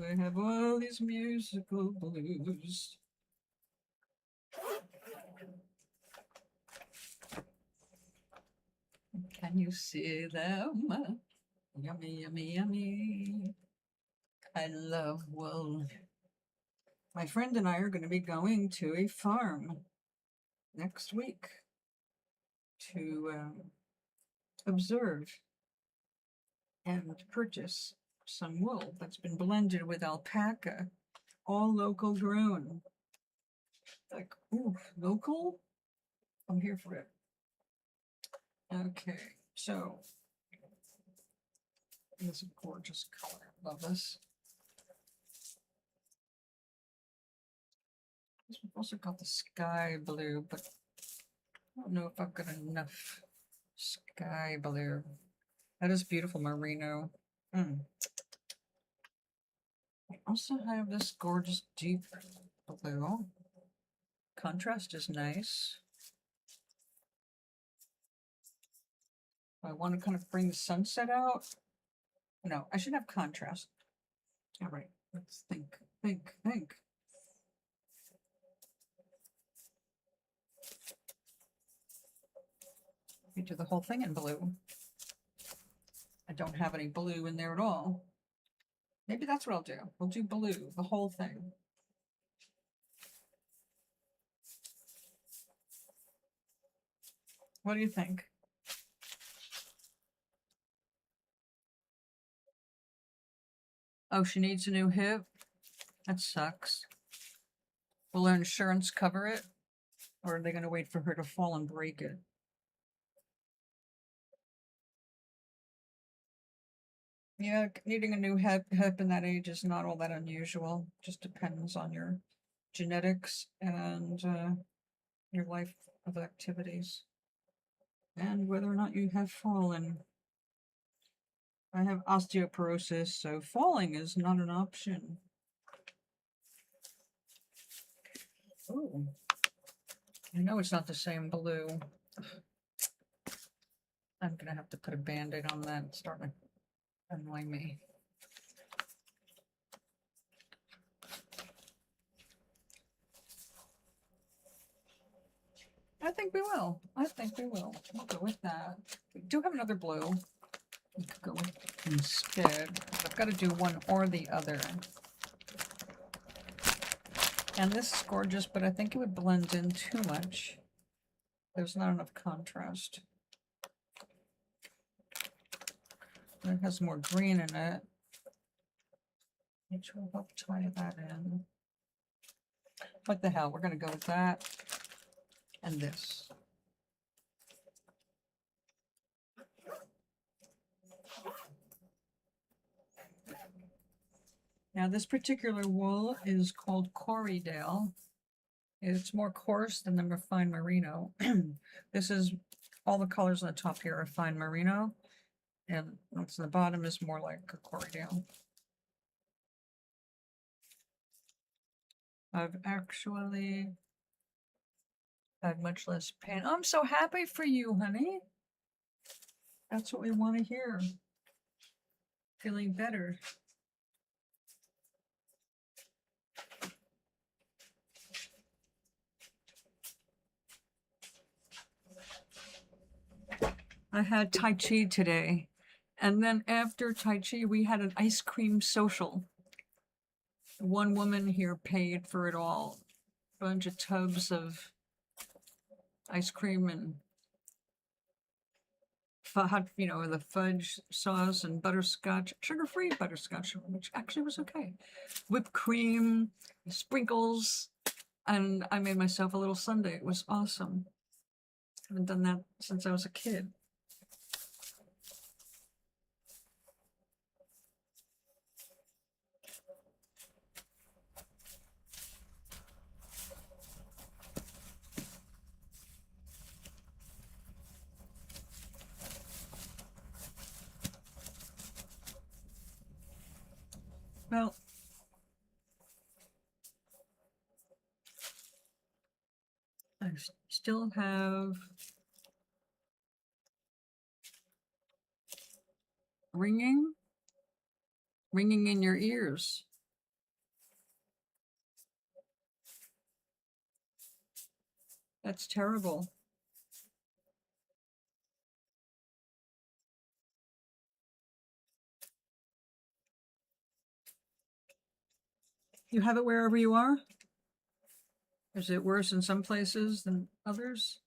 I have all these musical blues. Can you see them? Yummy, yummy, yummy. I love wool. My friend and I are going to be going to a farm next week to observe and purchase some wool that's been blended with alpaca, all local grown. Like, ooh, local? I'm here for it. Okay, so this is a gorgeous color. Love this. We've also got the sky blue, but I don't know if I've got enough sky blue. That is beautiful merino. I also have this gorgeous deep blue. Contrast is nice. I want to kind of bring the sunset out. No, I should have contrast. All right, let's think. We do the whole thing in blue. I don't have any blue in there at all. Maybe that's what I'll do. We'll do blue, the whole thing. What do you think? Oh, she needs a new hip? That sucks. Will her insurance cover it? Or are they going to wait for her to fall and break it? Yeah, needing a new hip in that age is not all that unusual. Just depends on your genetics and your life of activities. And whether or not you have fallen. I have osteoporosis, so falling is not an option. Oh, I know it's not the same blue. I'm gonna have to put a Band-Aid on that. It's starting to annoy me. I think we will. We'll go with that. We do have another blue. We could go with instead. I've got to do one or the other. And this is gorgeous, but I think it would blend in too much. There's not enough contrast. It has more green in it, which will help tie that in. What the hell? We're going to go with that and this. Now, this particular wool is called Corriedale. It's more coarse than the refined merino. This is all the colors on the top here are fine merino, and what's on the bottom is more like a Corriedale. I've actually had much less pain. I'm so happy for you, honey. That's what we want to hear. Feeling better. I had Tai Chi today, and then after Tai Chi, we had an ice cream social. One woman here paid for it all. A bunch of tubs of ice cream and the fudge sauce and butterscotch, sugar-free butterscotch, which actually was okay. Whipped cream, sprinkles, and I made myself a little sundae. It was awesome. I haven't done that since I was a kid. Well, I still have ringing in your ears. That's terrible. You have it wherever you are? Is it worse in some places than others?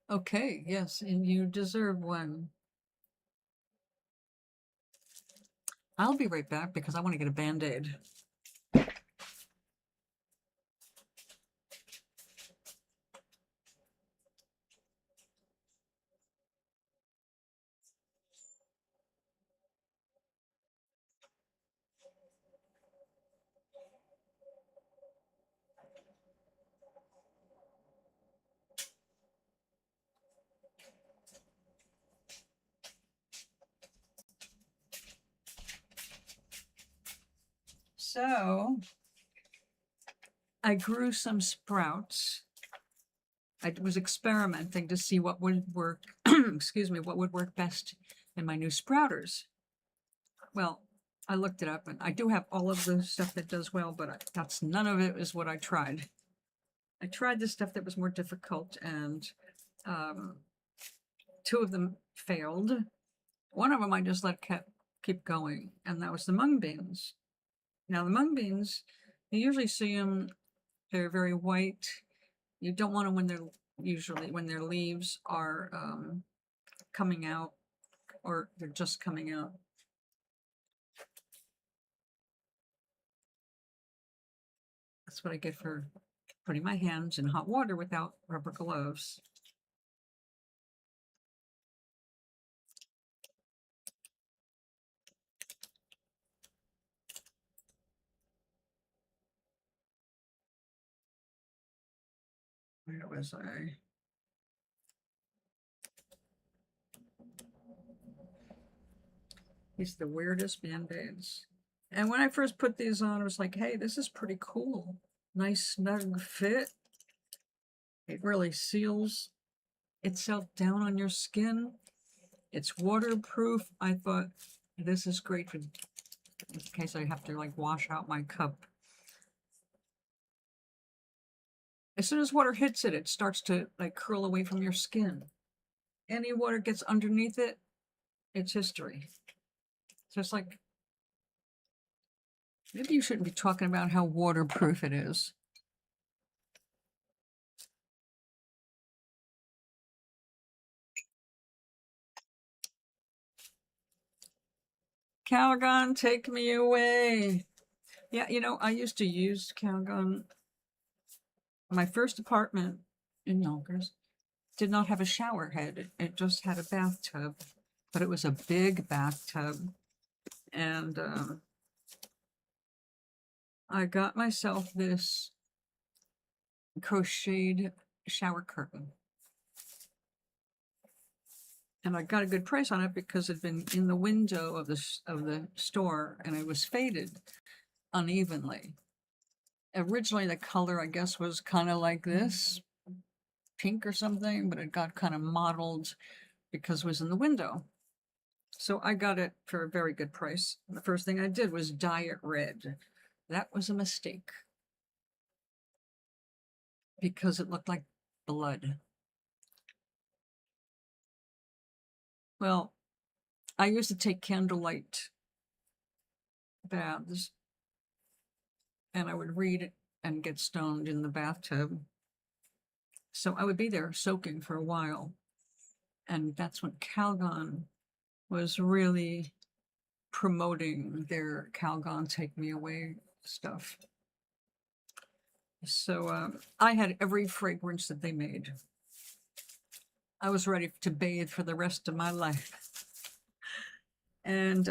Okay, yes, and you deserve one. I'll be right back because I want to get a Band-Aid. So I grew some sprouts. I was experimenting to see what would work, excuse me, what would work best in my new sprouters. Well, I looked it up, and I do have all of the stuff that does well, but that's none of it is what I tried. I tried the stuff that was more difficult, and two of them failed. One of them I just let keep going, and that was the mung beans. Now, the mung beans, you usually see them, they're very white. You don't want them when when their leaves are coming out, or they're just coming out. That's what I get for putting my hands in hot water without rubber gloves. Where was I? These are the weirdest Band-Aids. And when I first put these on, I was like, hey, this is pretty cool. Nice snug fit. It really seals itself down on your skin. It's waterproof. I thought this is great for, in case I have to like wash out my cup. As soon as water hits it, it starts to like curl away from your skin. Any water gets underneath it, it's history. So it's like, maybe you shouldn't be talking about how waterproof it is. Calgon, take me away. Yeah, you know, I used to use Calgon. My first apartment in Yonkers did not have a shower head. It just had a bathtub, but it was a big bathtub. And I got myself this crocheted shower curtain. And I got a good price on it because it had been in the window of the store, and it was faded unevenly. Originally, the color, I guess, was kind of like this, pink or something, but it got kind of mottled because it was in the window. So I got it for a very good price. And the first thing I did was dye it red. That was a mistake because it looked like blood. Well, I used to take candlelight baths, and I would read and get stoned in the bathtub. So I would be there soaking for a while. And that's when Calgon was really promoting their Calgon Take Me Away stuff. So I had every fragrance that they made. I was ready to bathe for the rest of my life. And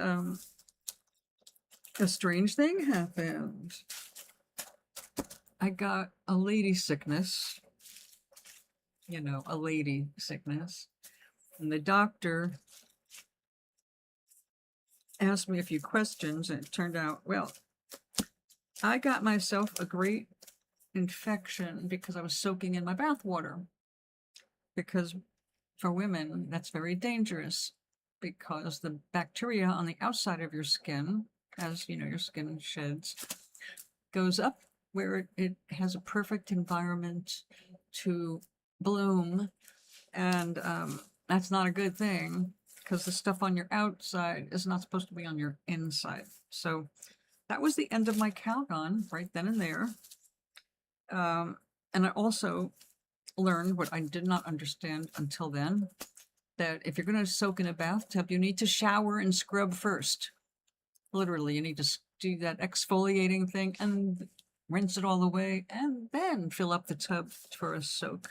a strange thing happened. I got a lady sickness, you know, a lady sickness. And the doctor asked me a few questions, and it turned out, well, I got myself a great infection because I was soaking in my bath water. Because for women, that's very dangerous because the bacteria on the outside of your skin, as you know, your skin sheds, goes up where it has a perfect environment to bloom. And that's not a good thing because the stuff on your outside is not supposed to be on your inside. So that was the end of my Calgon right then and there. And I also learned what I did not understand until then, that if you're going to soak in a bathtub, you need to shower and scrub first. Literally, you need to do that exfoliating thing and rinse it all away, and then fill up the tub for a soak.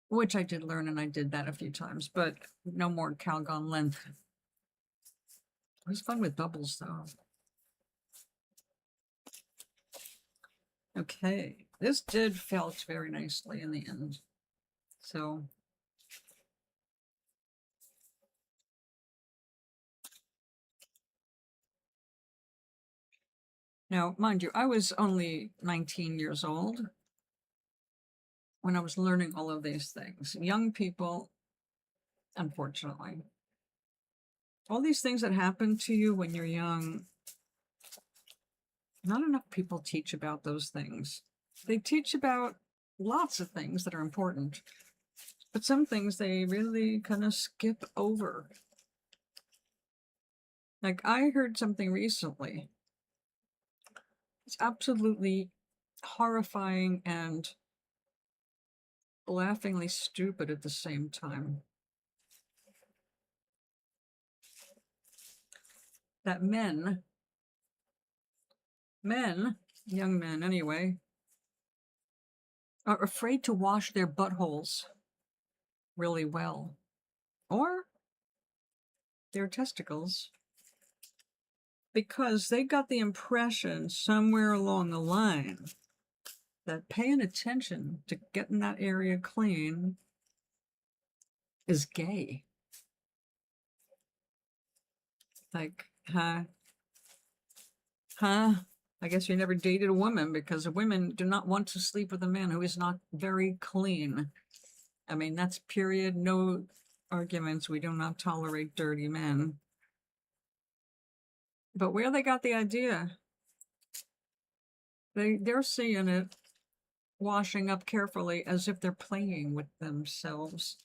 Which I did learn, and I did that a few times, but no more Calgon length. It was fun with bubbles, though. Okay, this did felt very nicely in the end. So Now, mind you, I was only 19 years old when I was learning all of these things. Young people, unfortunately, all these things that happen to you when you're young, not enough people teach about those things. They teach about lots of things that are important, but some things they really kind of skip over. Like, I heard something recently. It's absolutely horrifying and laughingly stupid at the same time. That men, young men anyway, are afraid to wash their buttholes really well, or their testicles, because they got the impression somewhere along the line that paying attention to getting that area clean is gay. Like, huh? I guess you never dated a woman, because women do not want to sleep with a man who is not very clean. I mean, that's period. No arguments. We do not tolerate dirty men. But where they got the idea, they're seeing it washing up carefully as if they're playing with themselves.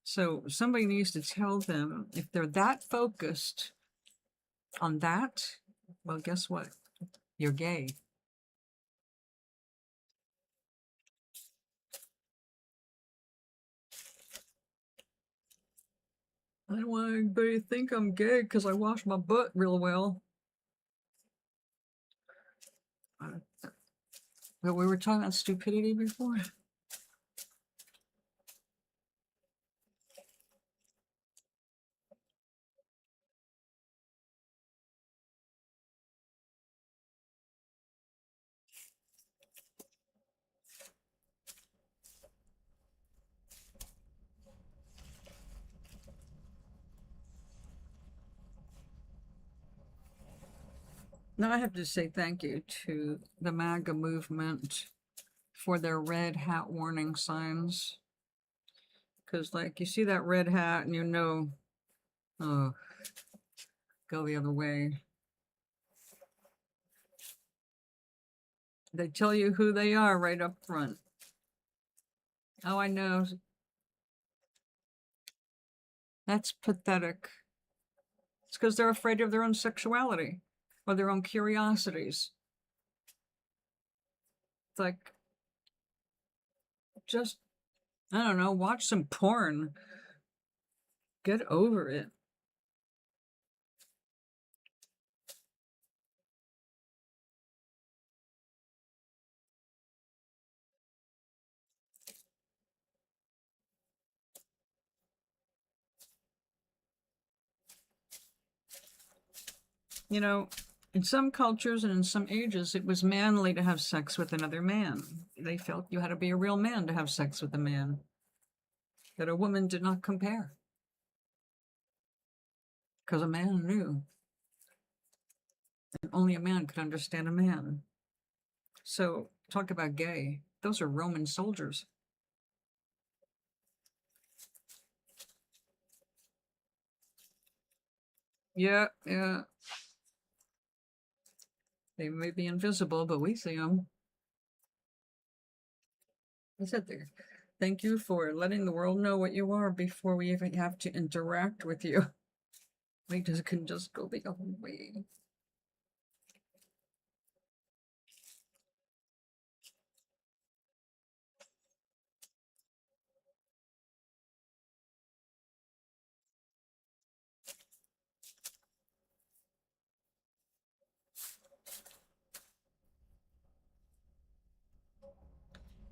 So somebody needs to tell them, if they're that focused on that, well, guess what? You're gay. I don't want anybody to think I'm gay because I wash my butt real well. But we were talking about stupidity before. Now I have to say thank you to the MAGA movement for their red hat warning signs. Because, like, you see that red hat and you know, oh, go the other way. They tell you who they are right up front. Oh, I know. That's pathetic. It's because they're afraid of their own sexuality or their own curiosities. It's like, just, I don't know, watch some porn. Get over it. You know, in some cultures and in some ages, it was manly to have sex with another man. They felt you had to be a real man to have sex with a man, that a woman did not compare. Because a man knew. And only a man could understand a man. So, talk about gay. Those are Roman soldiers. Yeah. They may be invisible, but we see them. I said there. Thank you for letting the world know what you are before we even have to interact with you. We just can just go the other way.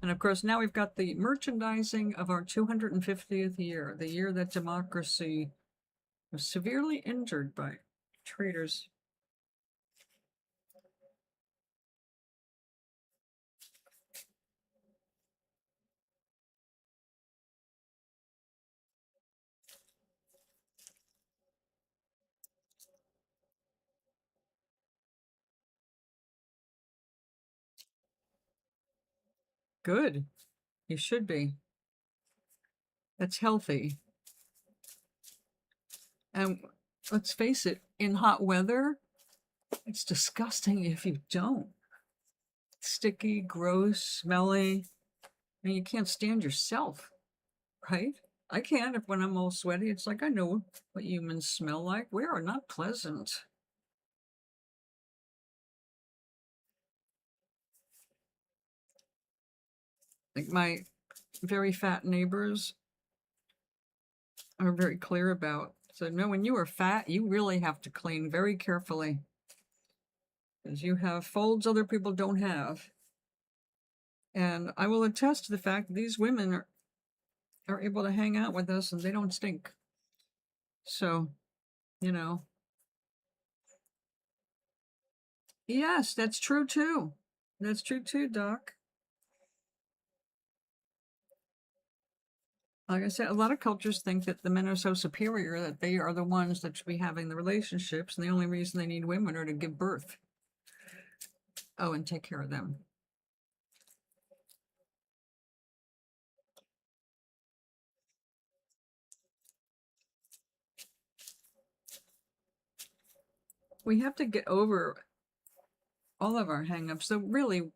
And of course, now we've got the merchandising of our 250th year, the year that democracy was severely injured by traitors. Good. You should be. That's healthy. And let's face it, in hot weather, it's disgusting if you don't. Sticky, gross, smelly, and you can't stand yourself, right? I can't if when I'm all sweaty. It's like I know what humans smell like. We are not pleasant. Like my very fat neighbors are very clear about. So no, when you are fat, you really have to clean very carefully because you have folds other people don't have. And I will attest to the fact that these women are able to hang out with us and they don't stink. So, you know, yes, that's true too. That's true too, Doc. Like I said, a lot of cultures think that the men are so superior that they are the ones that should be having the relationships, and the only reason they need women are to give birth. Oh, and take care of them. We have to get over all of our hangups. So really,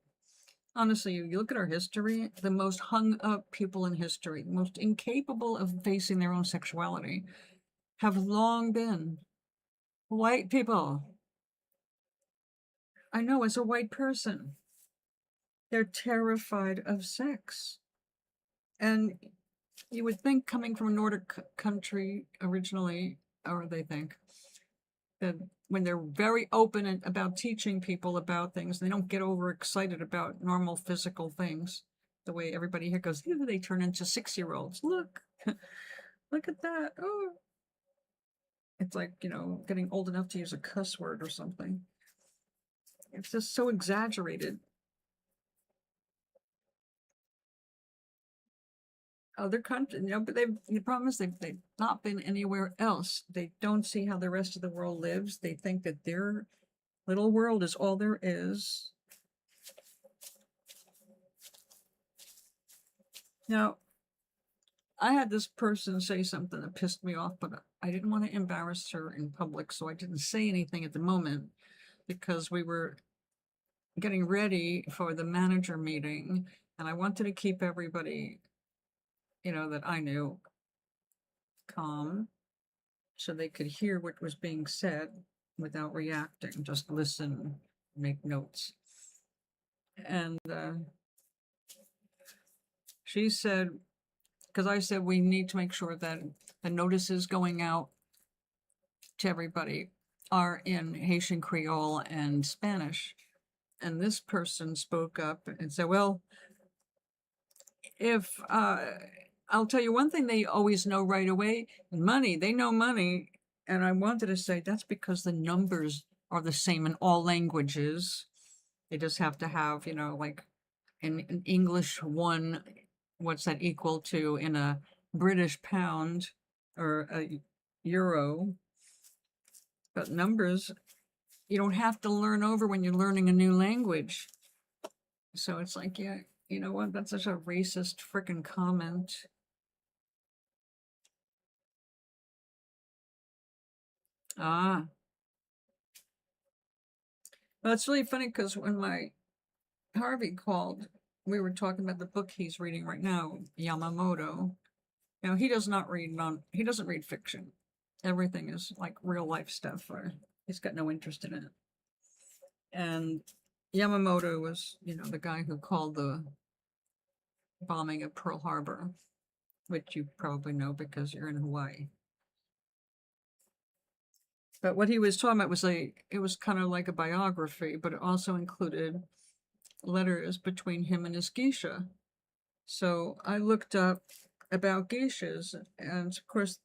honestly, you look at our history, the most hung up people in history, most incapable of facing their own sexuality, have long been white people. I know, as a white person, they're terrified of sex. And you would think, coming from a Nordic country originally, or they think, that when they're very open about teaching people about things, they don't get overexcited about normal physical things. The way everybody here goes, ew, they turn into 6-year-olds. Look, look at that. Oh, it's like, getting old enough to use a cuss word or something. It's just so exaggerated. Other countries, but the problem is they've not been anywhere else. They don't see how the rest of the world lives. They think that their little world is all there is. Now, I had this person say something that pissed me off, but I didn't want to embarrass her in public, so I didn't say anything at the moment because we were getting ready for the manager meeting, and I wanted to keep everybody, that I knew, calm, so they could hear what was being said without reacting, just listen, make notes. And she said, because I said we need to make sure that the notices going out to everybody are in Haitian Creole and Spanish. And this person spoke up and said, well, if I'll tell you one thing they always know right away, money. They know money. And I wanted to say that's because the numbers are the same in all languages. They just have to have, like in English, one, what's that equal to in a British pound or a euro? But numbers, you don't have to learn over when you're learning a new language. So it's like, yeah, you know what? That's such a racist freaking comment. Ah. Well, it's really funny because when my Harvey called, we were talking about the book he's reading right now, Yamamoto. He doesn't read fiction. Everything is like real life stuff, or he's got no interest in it. And Yamamoto was, the guy who called the bombing of Pearl Harbor, which you probably know because you're in Hawaii. But what he was talking about was it was kind of like a biography, but it also included letters between him and his geisha. So I looked up about geishas, and of course,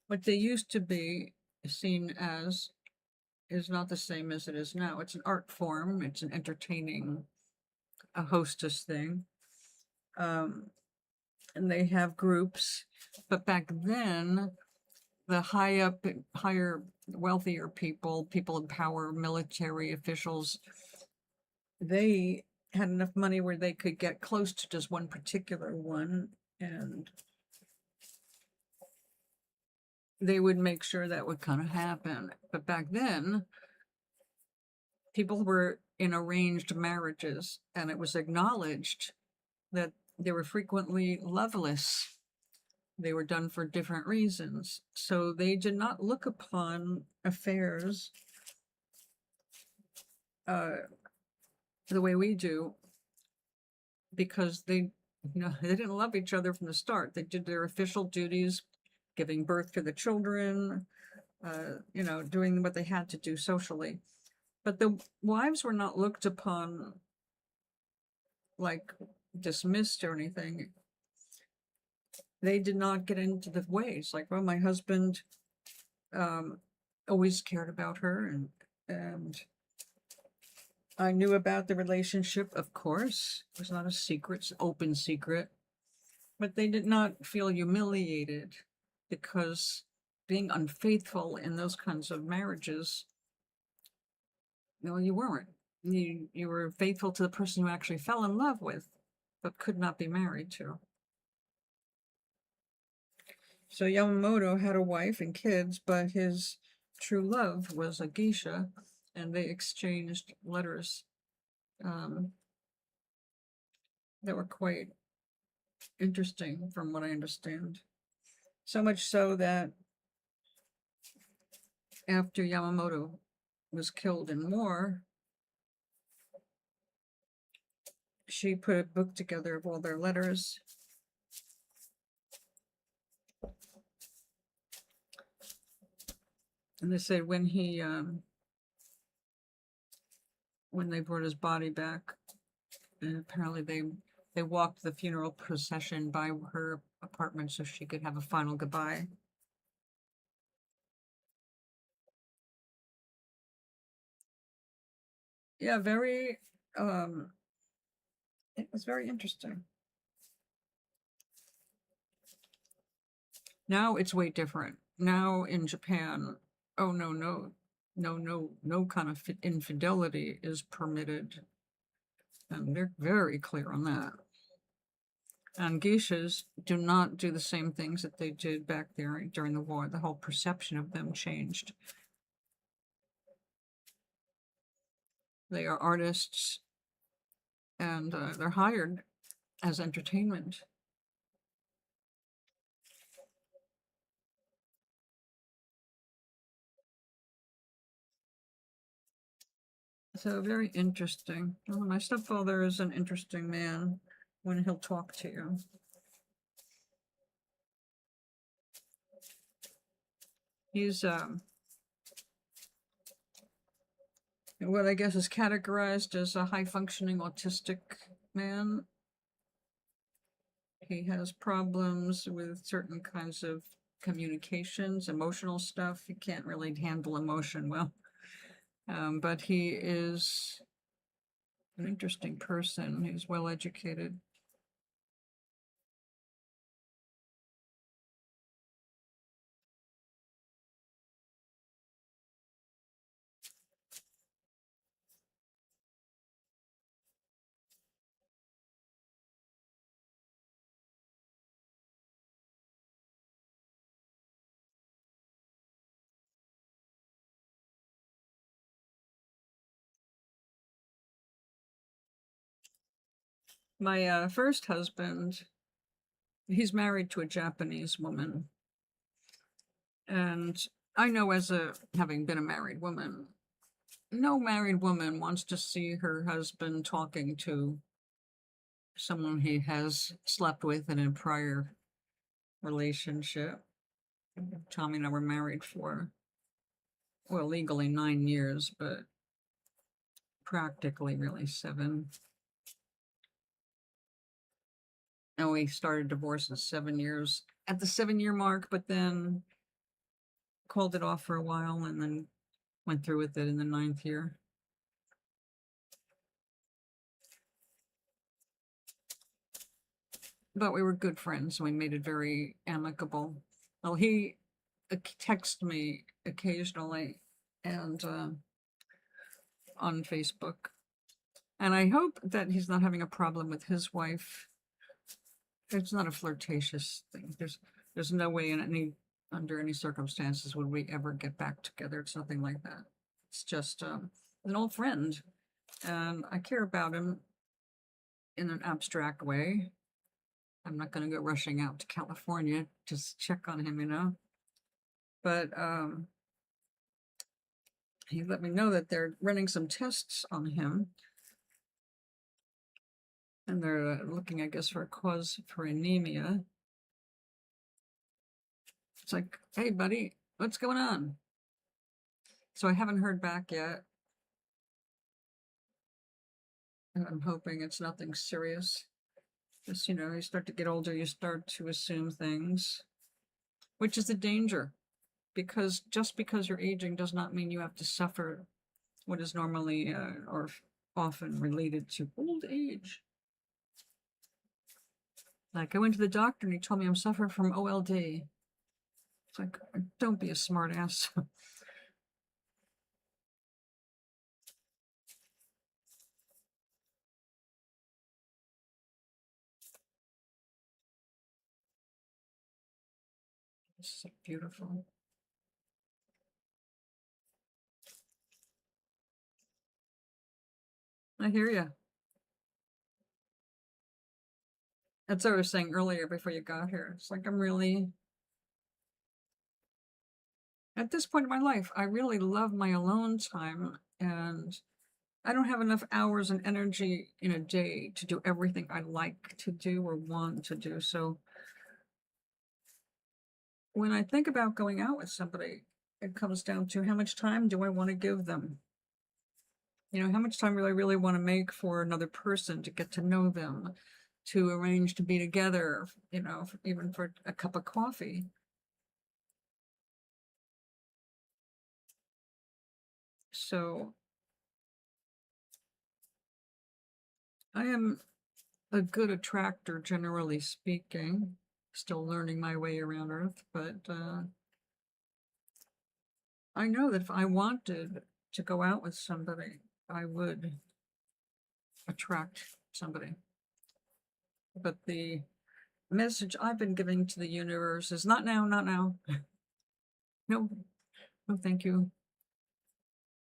what they used to be seen as is not the same as it is now. It's an art form. It's an entertaining, a hostess thing. And they have groups, but back then, the higher, wealthier people in power, military officials, they had enough money where they could get close to just one particular one, and they would make sure that would kind of happen. But back then, people were in arranged marriages, and it was acknowledged that they were frequently loveless. They were done for different reasons. So they did not look upon affairs the way we do, because they didn't love each other from the start. They did their official duties, giving birth to the children, doing what they had to do socially. But the wives were not looked upon like dismissed or anything. They did not get into the ways like, well, my husband always cared about her, and I knew about the relationship, of course. It was not a secret, it's an open secret. But they did not feel humiliated, because being unfaithful in those kinds of marriages, you weren't. You were faithful to the person you actually fell in love with, but could not be married to. So Yamamoto had a wife and kids, but his true love was a geisha, and they exchanged letters that were quite interesting from what I understand. So much so that after Yamamoto was killed in war, she put a book together of all their letters. And they said when they brought his body back, and apparently they walked the funeral procession by her apartment so she could have a final goodbye. Yeah, it was very interesting. Now it's way different. Now in Japan, no kind of infidelity is permitted. And they're very clear on that. And geishas do not do the same things that they did back there during the war. The whole perception of them changed. They are artists, and they're hired as entertainment. So very interesting. Well, my stepfather is an interesting man when he'll talk to you. He's what I guess is categorized as a high-functioning autistic man. He has problems with certain kinds of communications, emotional stuff. He can't really handle emotion well. But he is an interesting person. He's well educated. My first husband, he's married to a Japanese woman. And I know, having been a married woman, no married woman wants to see her husband talking to someone he has slept with in a prior relationship. Tommy and I were married for, well, legally 9 years, but practically really 7. And we started divorce in 7 years, at the 7-year mark, but then called it off for a while and then went through with it in the 9th year. But we were good friends, and we made it very amicable. Well, he texts me occasionally and on Facebook, And I hope that he's not having a problem with his wife. It's not a flirtatious thing. There's no way under any circumstances would we ever get back together. It's nothing like that. It's just an old friend, and I care about him in an abstract way. I'm not going to go rushing out to California to check on him, But he let me know that they're running some tests on him, and they're looking, I guess, for a cause for anemia. It's like, hey, buddy, what's going on? So I haven't heard back yet. And I'm hoping it's nothing serious. Just, you start to get older, you start to assume things, which is a danger. Because just because you're aging does not mean you have to suffer what is normally or often related to old age. Like I went to the doctor and he told me I'm suffering from OLD. It's like, don't be a smart ass. This is so beautiful. I hear you. That's what I was saying earlier before you got here. It's like I'm really, at this point in my life, I really love my alone time, and I don't have enough hours and energy in a day to do everything I like to do or want to do. So when I think about going out with somebody, it comes down to how much time do I want to give them? How much time do I really want to make for another person to get to know them, to arrange to be together, even for a cup of coffee. So I am a good attractor, generally speaking. Still learning my way around Earth, but I know that if I wanted to go out with somebody, I would attract somebody. But the message I've been giving to the universe is not now, not now. No, no, thank you.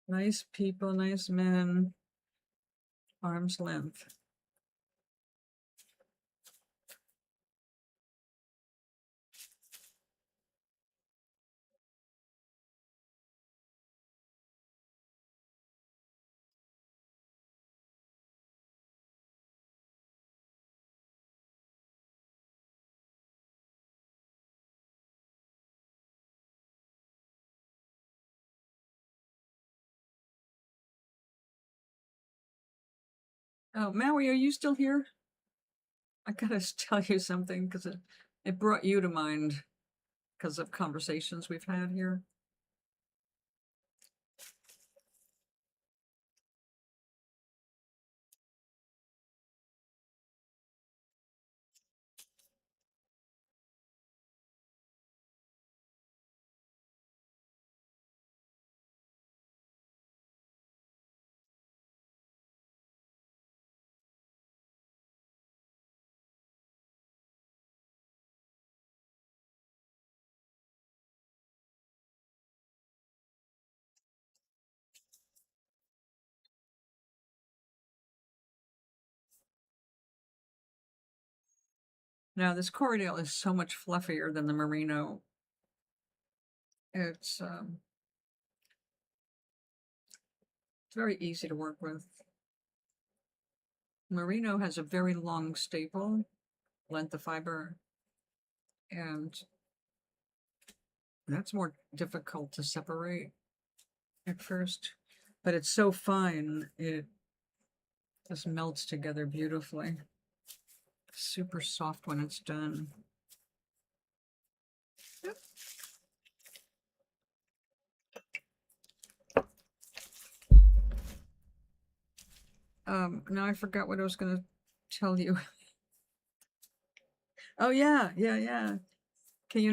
Nice people, nice men, arm's length. Oh, Maui, are you still here? I gotta tell you something because it brought you to mind because of conversations we've had here. Now, this Corriedale is so much fluffier than the Merino. It's very easy to work with. Merino has a very long staple, length of fiber, and that's more difficult to separate at first, but it's so fine, it just melts together beautifully. Super soft when it's done. Yep. Now I forgot what I was going to tell you. Oh, yeah. Okay,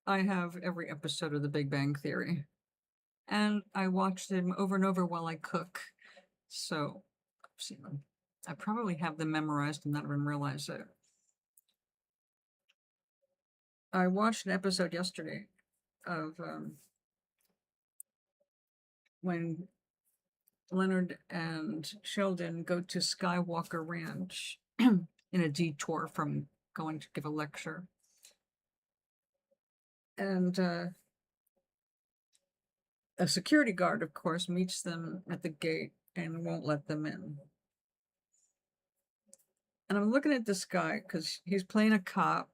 I have every episode of The Big Bang Theory, and I watch them over and over while I cook. So seen them. I probably have them memorized and not even realize it. I watched an episode yesterday of when Leonard and Sheldon go to Skywalker Ranch in a detour from going to give a lecture. And a security guard, of course, meets them at the gate and won't let them in. And I'm looking at this guy because he's playing a cop.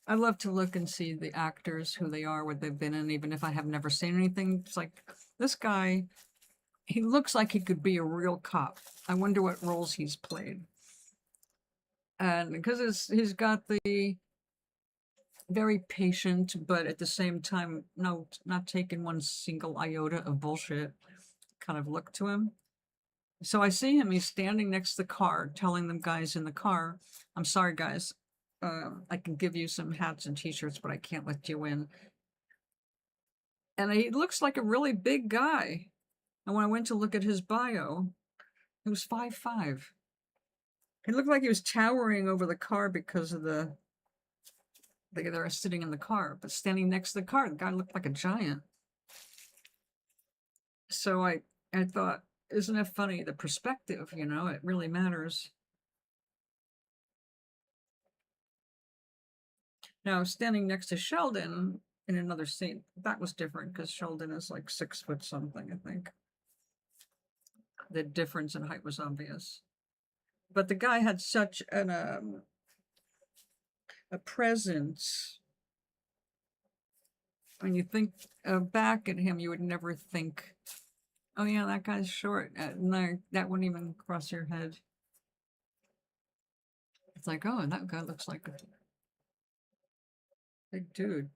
I love to look and see the actors, who they are, what they've been in, even if I have never seen anything. It's like, this guy, he looks like he could be a real cop. I wonder what roles he's played. And because he's got the very patient, but at the same time, no, not taking one single iota of bullshit kind of look to him. So I see him, he's standing next to the car, telling them guys in the car, I'm sorry, guys, I can give you some hats and t-shirts, but I can't let you in. And he looks like a really big guy. And when I went to look at his bio, he was 5'5". He looked like he was towering over the car because of they were sitting in the car, but standing next to the car, the guy looked like a giant. So I thought, isn't it funny? The perspective, it really matters. Now, standing next to Sheldon in another scene, that was different because Sheldon is like 6 foot something, I think. The difference in height was obvious. But the guy had such a presence. When you think back at him, you would never think, oh yeah, that guy's short. No, that wouldn't even cross your head. It's like, oh, that guy looks like a big dude.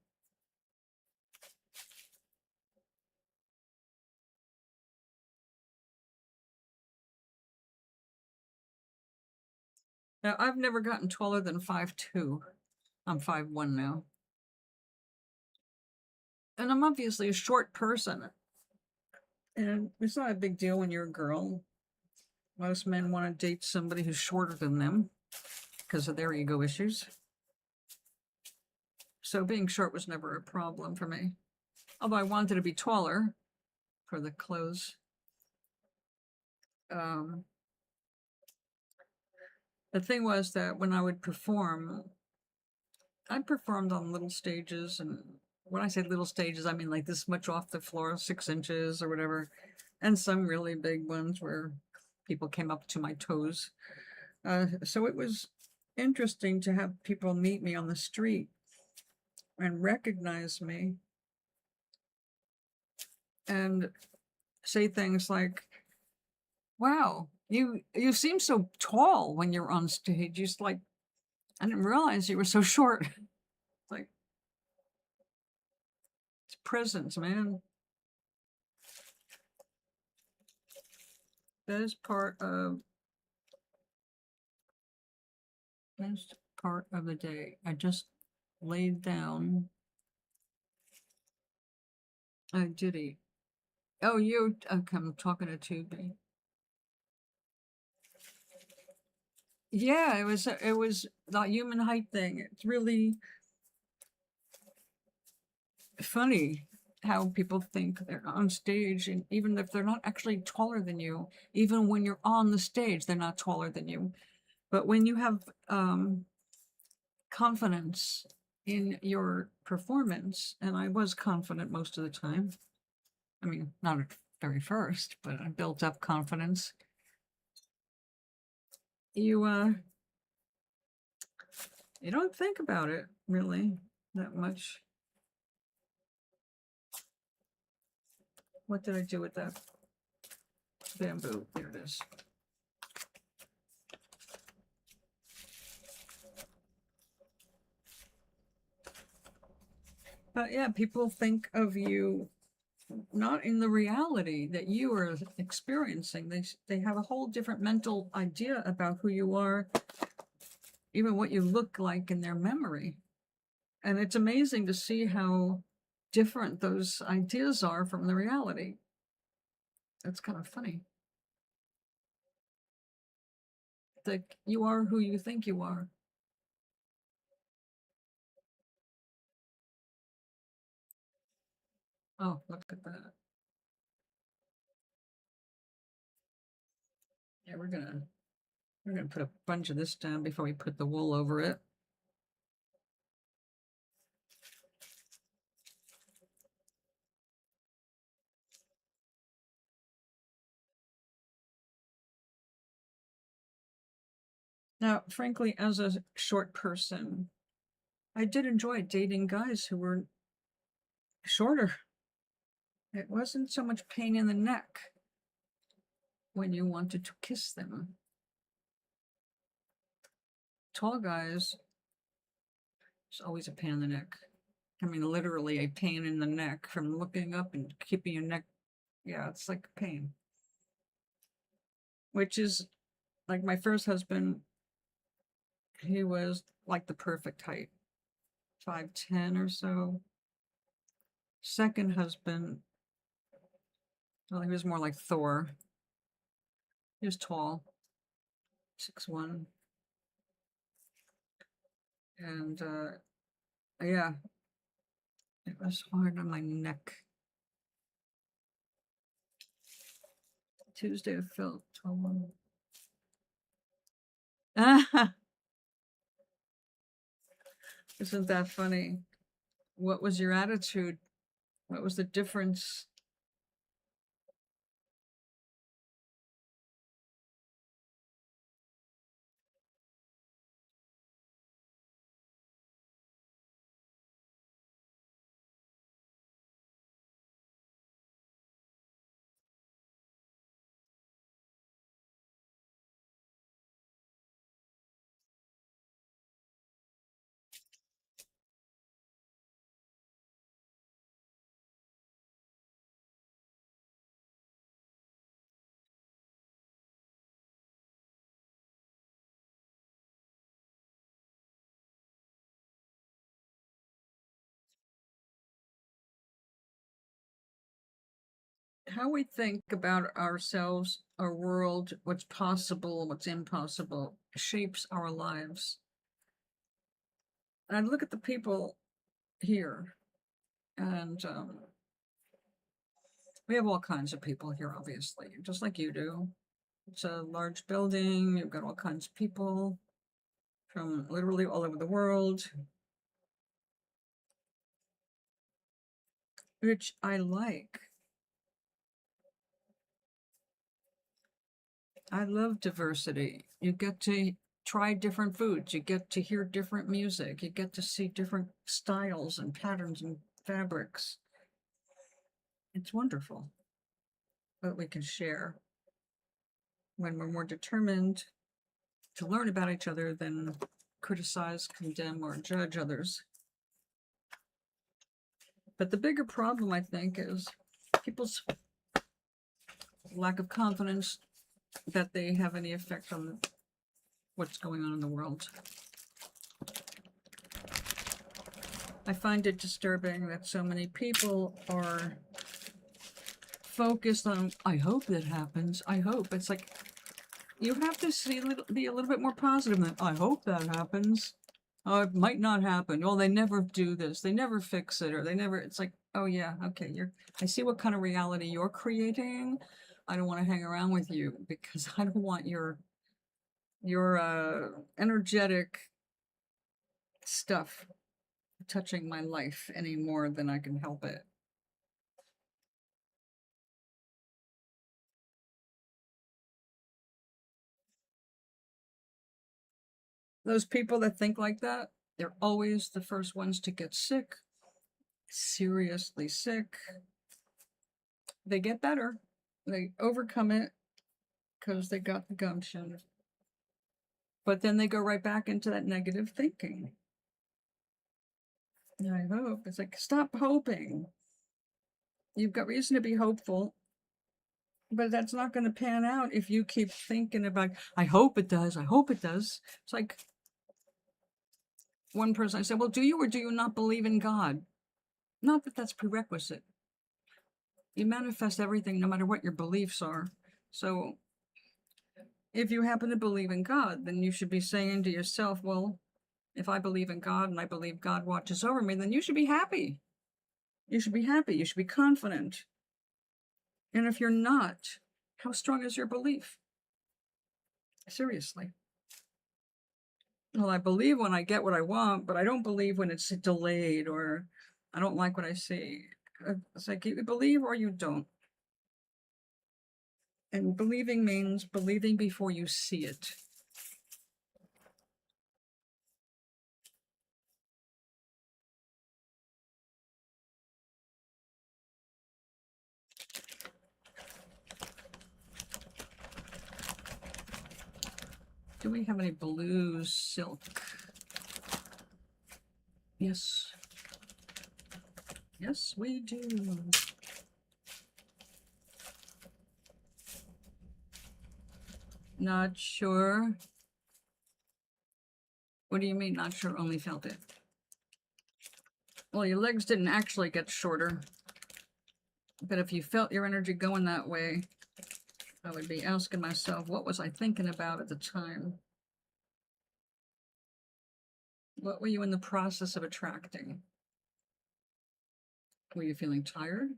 Now, I've never gotten taller than 5'2". I'm 5'1" now. And I'm obviously a short person. And it's not a big deal when you're a girl. Most men want to date somebody who's shorter than them because of their ego issues. So being short was never a problem for me. Although I wanted to be taller for the clothes. The thing was that when I would perform, I performed on little stages, and when I say little stages, I mean like this much off the floor, 6 inches or whatever, and some really big ones where people came up to my toes. So it was interesting to have people meet me on the street and recognize me and say things like, wow, you seem so tall when you're on stage. Just like, I didn't realize you were so short. Like, it's presence, man. Best part of the day. I just laid down. Oh, did he? Oh, you. Okay, I'm talking to Tubi. Yeah, it was the human height thing. It's really funny how people think they're on stage, and even if they're not actually taller than you, even when you're on the stage, they're not taller than you. But when you have confidence in your performance, and I was confident most of the time. I mean, not at very first, but I built up confidence. You don't think about it really that much. What did I do with that bamboo? There it is. But yeah, people think of you not in the reality that you are experiencing. They have a whole different mental idea about who you are, even what you look like in their memory. And it's amazing to see how different those ideas are from the reality. That's kind of funny. that you are who you think you are. Oh, look at that. Yeah, we're gonna put a bunch of this down before we put the wool over it. Now, frankly, as a short person, I did enjoy dating guys who were shorter. It wasn't so much pain in the neck when you wanted to kiss them. Tall guys, it's always a pain in the neck. I mean, literally a pain in the neck from looking up and keeping your neck. Yeah, it's like pain. Which is like my first husband, he was like the perfect height, 5'10" or so. Second husband, well, he was more like Thor. He was tall, 6'1". And yeah, it was hard on my neck. Tuesday I felt tall. Isn't that funny? What was your attitude? What was the difference? How we think about ourselves, our world, what's possible, what's impossible, shapes our lives. And I look at the people here, and we have all kinds of people here, obviously, just like you do. It's a large building, you've got all kinds of people from literally all over the world, which I like. I love diversity. You get to try different foods, you get to hear different music, you get to see different styles and patterns and fabrics. It's wonderful what we can share when we're more determined to learn about each other than criticize, condemn, or judge others. But the bigger problem, I think, is people's lack of confidence that they have any effect on what's going on in the world. I find it disturbing that so many people are focused on, I hope that happens, I hope. It's like, you have to be a little bit more positive than, I hope that happens. Oh, it might not happen. Well, they never do this. They never fix it, or they never, it's like, oh yeah, okay, I see what kind of reality you're creating. I don't want to hang around with you because I don't want your energetic stuff touching my life any more than I can help it. Those people that think like that, they're always the first ones to get sick, seriously sick. They get better. They overcome it because they got the gumption. But then they go right back into that negative thinking. And I hope. It's like, stop hoping. You've got reason to be hopeful, but that's not going to pan out if you keep thinking about, I hope it does, I hope it does. It's like, one person, I said, well, do you or do you not believe in God? Not that that's prerequisite. You manifest everything no matter what your beliefs are. So if you happen to believe in God, then you should be saying to yourself, well, if I believe in God and I believe God watches over me, then you should be happy. You should be happy. You should be confident. And if you're not, how strong is your belief? Seriously. Well, I believe when I get what I want, but I don't believe when it's delayed, or I don't like what I see. It's like you believe or you don't. And believing means believing before you see it. Do we have any blue silk? Yes. Yes, we do. Not sure. What do you mean, not sure, only felt it? Well, your legs didn't actually get shorter. But if you felt your energy going that way, I would be asking myself, what was I thinking about at the time? What were you in the process of attracting? Were you feeling tired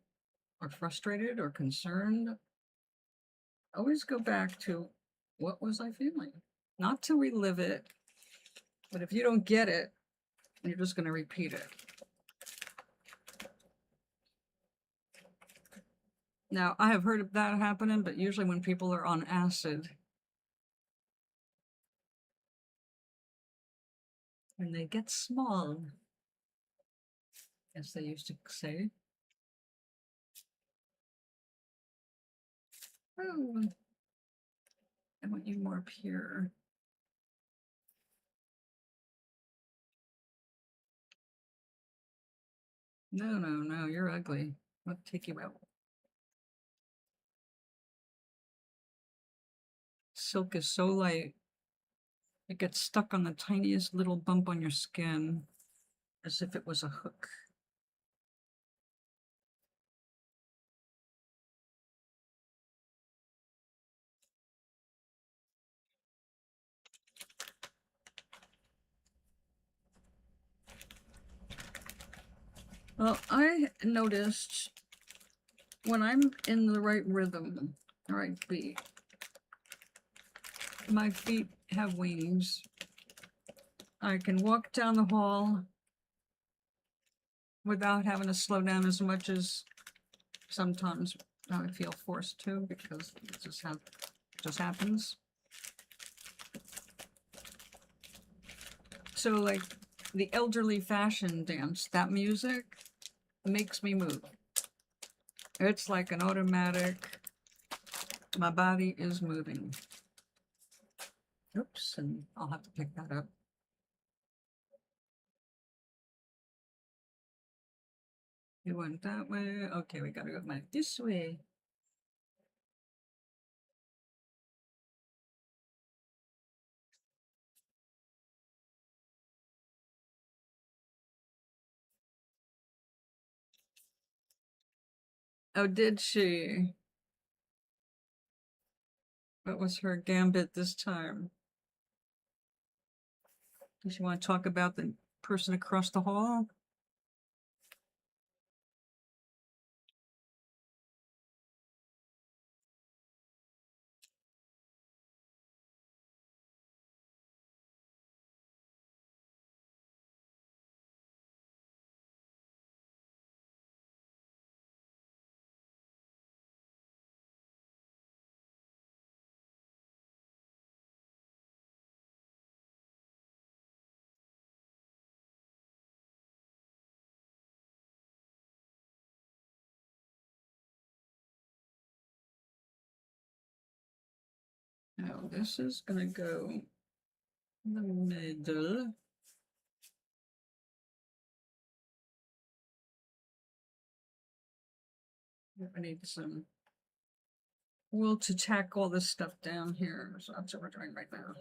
or frustrated or concerned? Always go back to, what was I feeling? Not to relive it, but if you don't get it, you're just going to repeat it. Now, I have heard of that happening, but usually when people are on acid, when they get small, as they used to say. Oh, I want you more pure. No, you're ugly. I'll take you out. Silk is so light, it gets stuck on the tiniest little bump on your skin, as if it was a hook. Well, I noticed when I'm in the right rhythm, the right beat, my feet have wings. I can walk down the hall without having to slow down as much as sometimes I feel forced to, because it just happens. So like the elderly fashion dance, that music makes me move. It's like an automatic, my body is moving. Oops, and I'll have to pick that up. You went that way. Okay, we gotta go back this way. Oh, did she? What was her gambit this time? Does she want to talk about the person across the hall? Now this is gonna go in the middle. I need some wool to tack all this stuff down here. So that's what we're doing right now.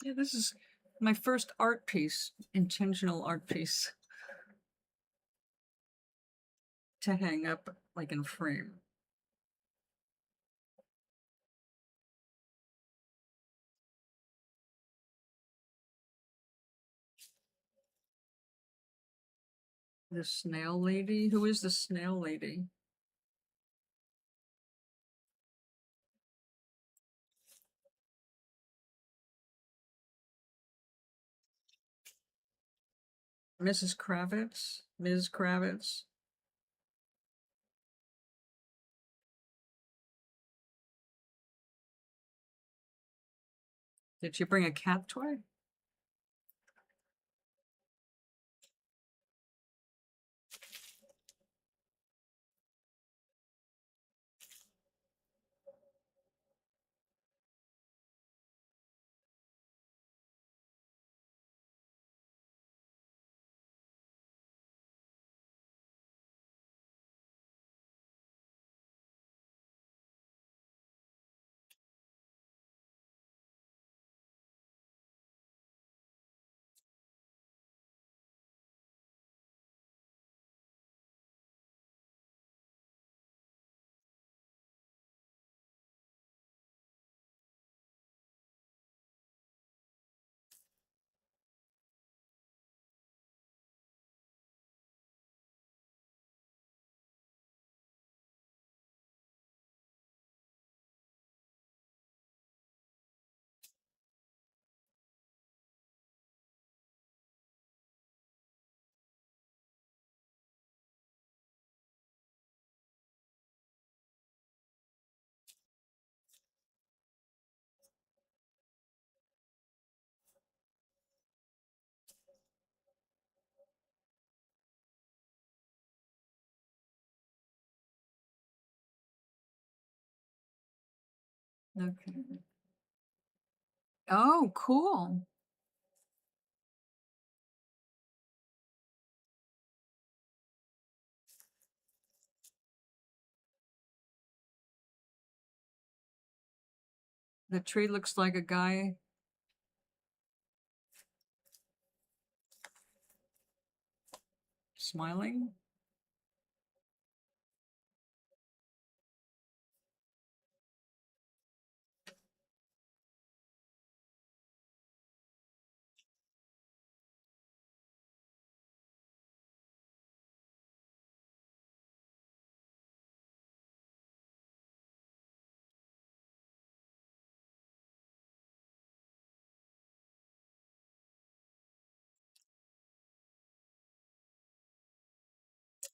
Yeah, this is my first art piece, intentional art piece, to hang up like in frame. The snail lady? Who is the snail lady? Mrs. Kravitz? Ms. Kravitz? Did she bring a cat toy? Okay. Oh, cool. The tree looks like a guy. Smiling.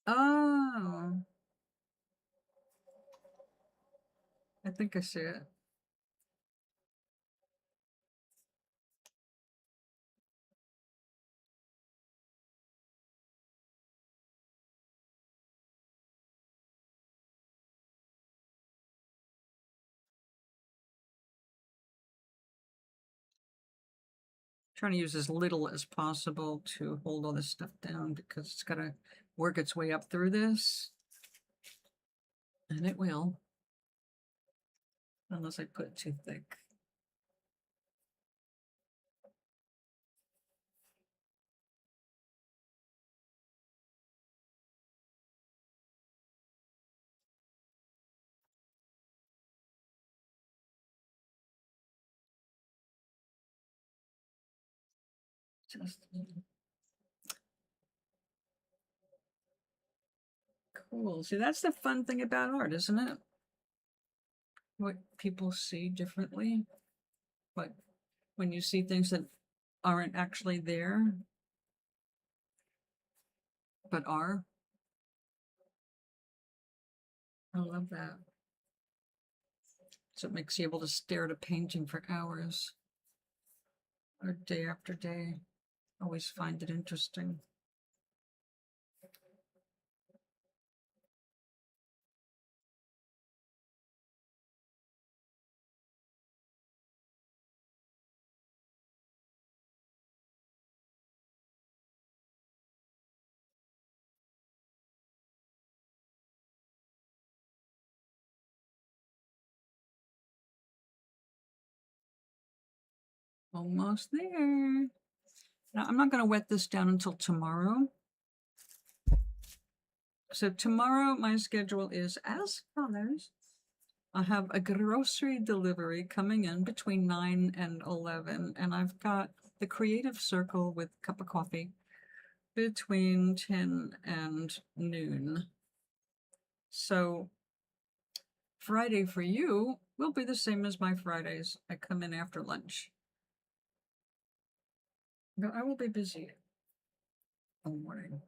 Oh, I think I see it. Trying to use as little as possible to hold all this stuff down because it's got to work its way up through this. And it will, unless I put it too thick. Just cool. See, that's the fun thing about art, isn't it? What people see differently. But when you see things that aren't actually there, but are. I love that. So it makes you able to stare at a painting for hours or day after day. Always find it interesting. Almost there. Now, I'm not going to wet this down until tomorrow. So tomorrow, my schedule is as follows. I have a grocery delivery coming in between 9 and 11, and I've got the creative circle with a cup of coffee between 10 and noon. So Friday for you will be the same as my Fridays. I come in after lunch. No, I will be busy all morning.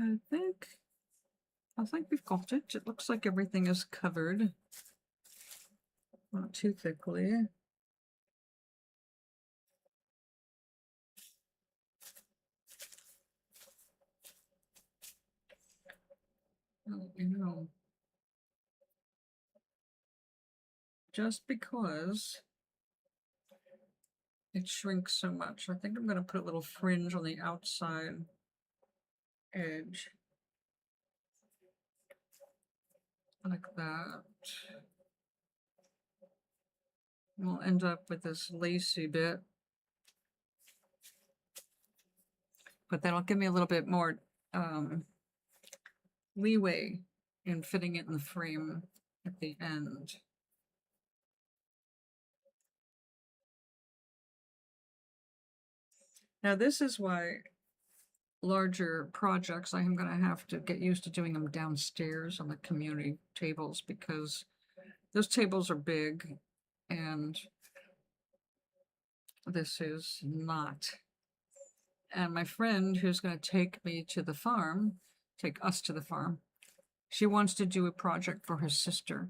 I think we've got it. It looks like everything is covered. Not too thickly. Oh, just because it shrinks so much, I think I'm going to put a little fringe on the outside edge. Like that. We'll end up with this lacy bit. But that'll give me a little bit more leeway in fitting it in the frame at the end. Now this is why larger projects, I am going to have to get used to doing them downstairs on the community tables, because those tables are big and this is not. And my friend who's going to take us to the farm, she wants to do a project for her sister.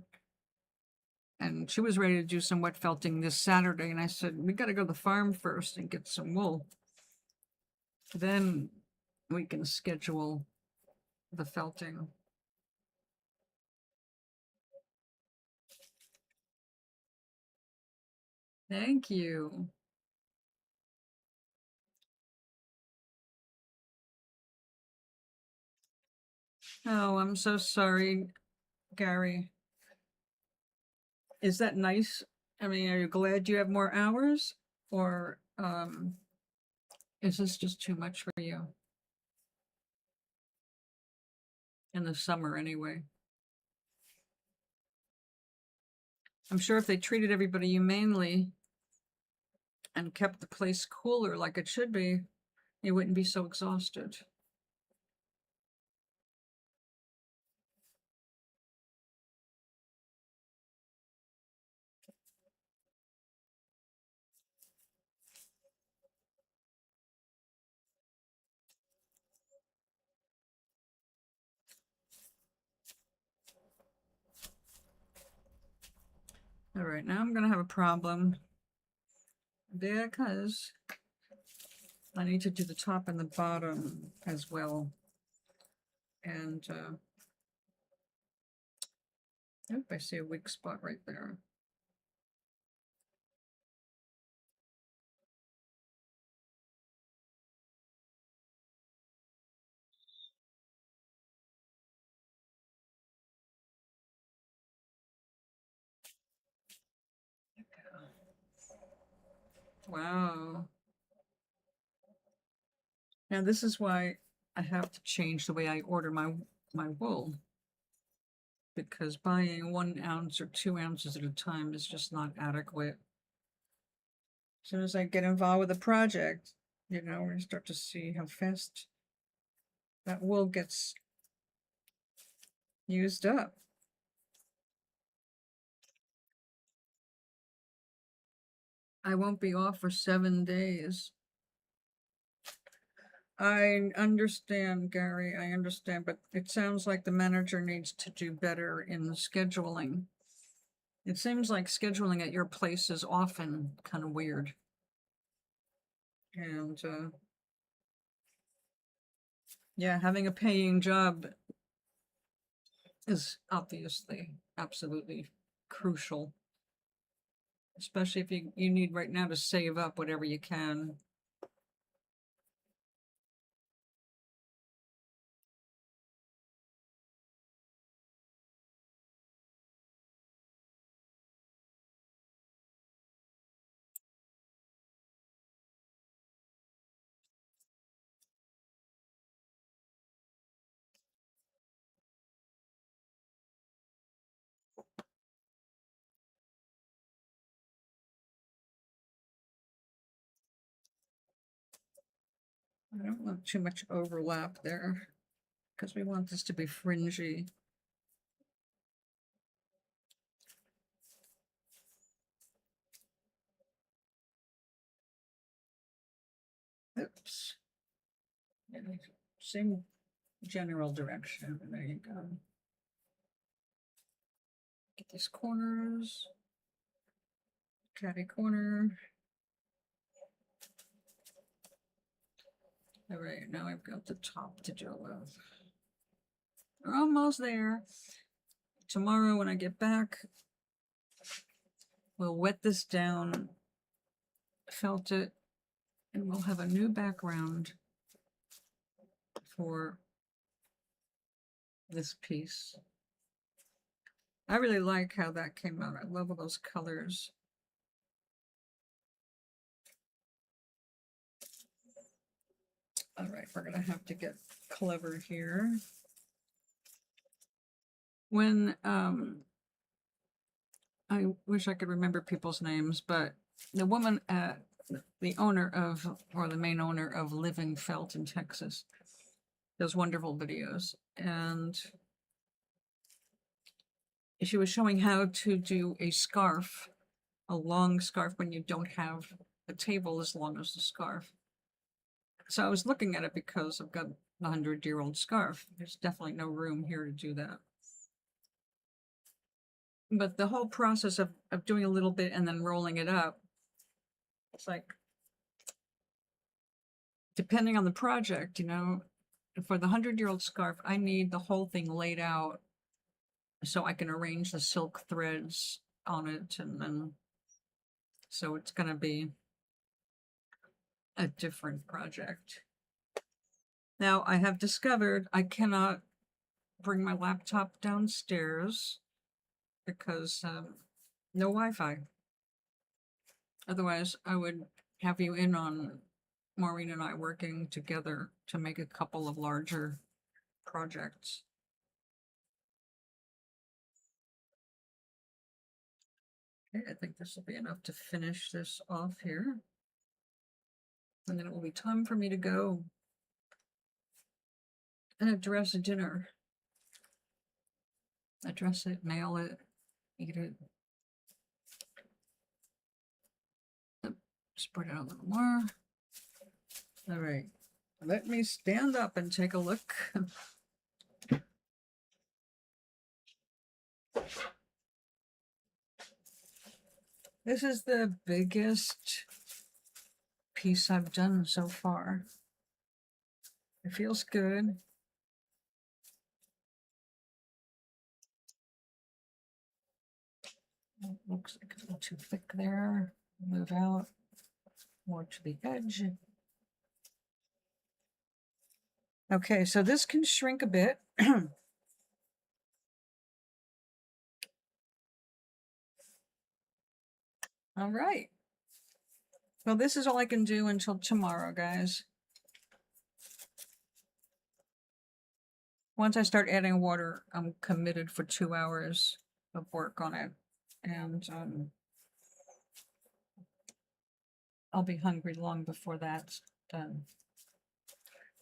And she was ready to do some wet felting this Saturday. And I said, we got to go to the farm first and get some wool. Then we can schedule the felting. Thank you. Oh, I'm so sorry, Gary. Is that nice? I mean, are you glad you have more hours? Or is this just too much for you? In the summer, anyway. I'm sure if they treated everybody humanely and kept the place cooler like it should be, you wouldn't be so exhausted. All right, now I'm going to have a problem because I need to do the top and the bottom as well. And I see a weak spot right there. Wow. Now this is why I have to change the way I order my wool, because buying 1 ounce or 2 ounces at a time is just not adequate. As soon as I get involved with a project, you know, we're going to start to see how fast that wool gets used up. I won't be off for 7 days. I understand, Gary, I understand, but it sounds like the manager needs to do better in the scheduling. It seems like scheduling at your place is often kind of weird. And yeah, having a paying job is obviously absolutely crucial, especially if you need right now to save up whatever you can. I don't want too much overlap there because we want this to be fringy. Oops. Same general direction. There you go. Get these corners. Catty corner. All right, now I've got the top to do with. We're almost there. Tomorrow when I get back, we'll wet this down, felt it, and we'll have a new background for this piece. I really like how that came out. I love all those colors. All right, we're gonna have to get clever here. When I wish I could remember people's names, but the woman at the owner of, or the main owner of Living Felt in Texas, does wonderful videos, and she was showing how to do a scarf, a long scarf, when you don't have a table as long as the scarf. So I was looking at it because I've got a 100-year-old scarf. There's definitely no room here to do that. But the whole process of doing a little bit and then rolling it up, it's like, depending on the project, you know, for the 100-year-old scarf, I need the whole thing laid out so I can arrange the silk threads on it. And then, so it's going to be a different project. Now, I have discovered I cannot bring my laptop downstairs because no Wi-Fi. Otherwise, I would have you in on Maureen and I working together to make a couple of larger projects. Okay, I think this will be enough to finish this off here. And then it will be time for me to go and address dinner. Address it, mail it, eat it. Spread it out a little more. All right, let me stand up and take a look. This is the biggest piece I've done so far. It feels good. Looks like it's a little too thick there. Move out more to the edge. Okay, so this can shrink a bit. All right. Well, this is all I can do until tomorrow, guys. Once I start adding water, I'm committed for 2 hours of work on it. And I'll be hungry long before that's done.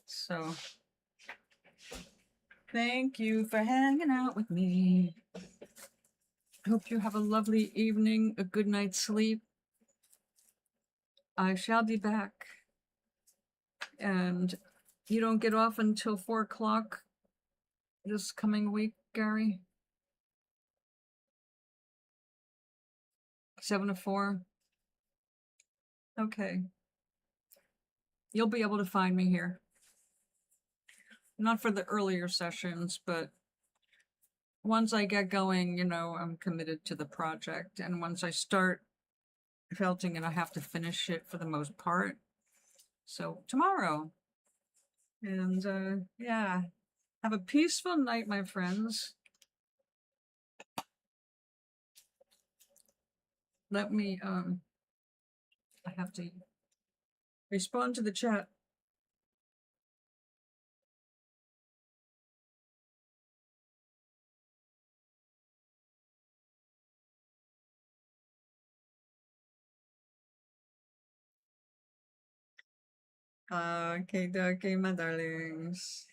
So, thank you for hanging out with me. Hope you have a lovely evening, a good night's sleep. I shall be back. And you don't get off until 4 o'clock this coming week, Gary? 7 to 4? Okay. You'll be able to find me here. Not for the earlier sessions, but once I get going, you know, I'm committed to the project. And once I start felting it, I have to finish it for the most part. So tomorrow. And yeah, have a peaceful night, my friends. Let me, I have to respond to the chat. Okay, dokie, my darlings.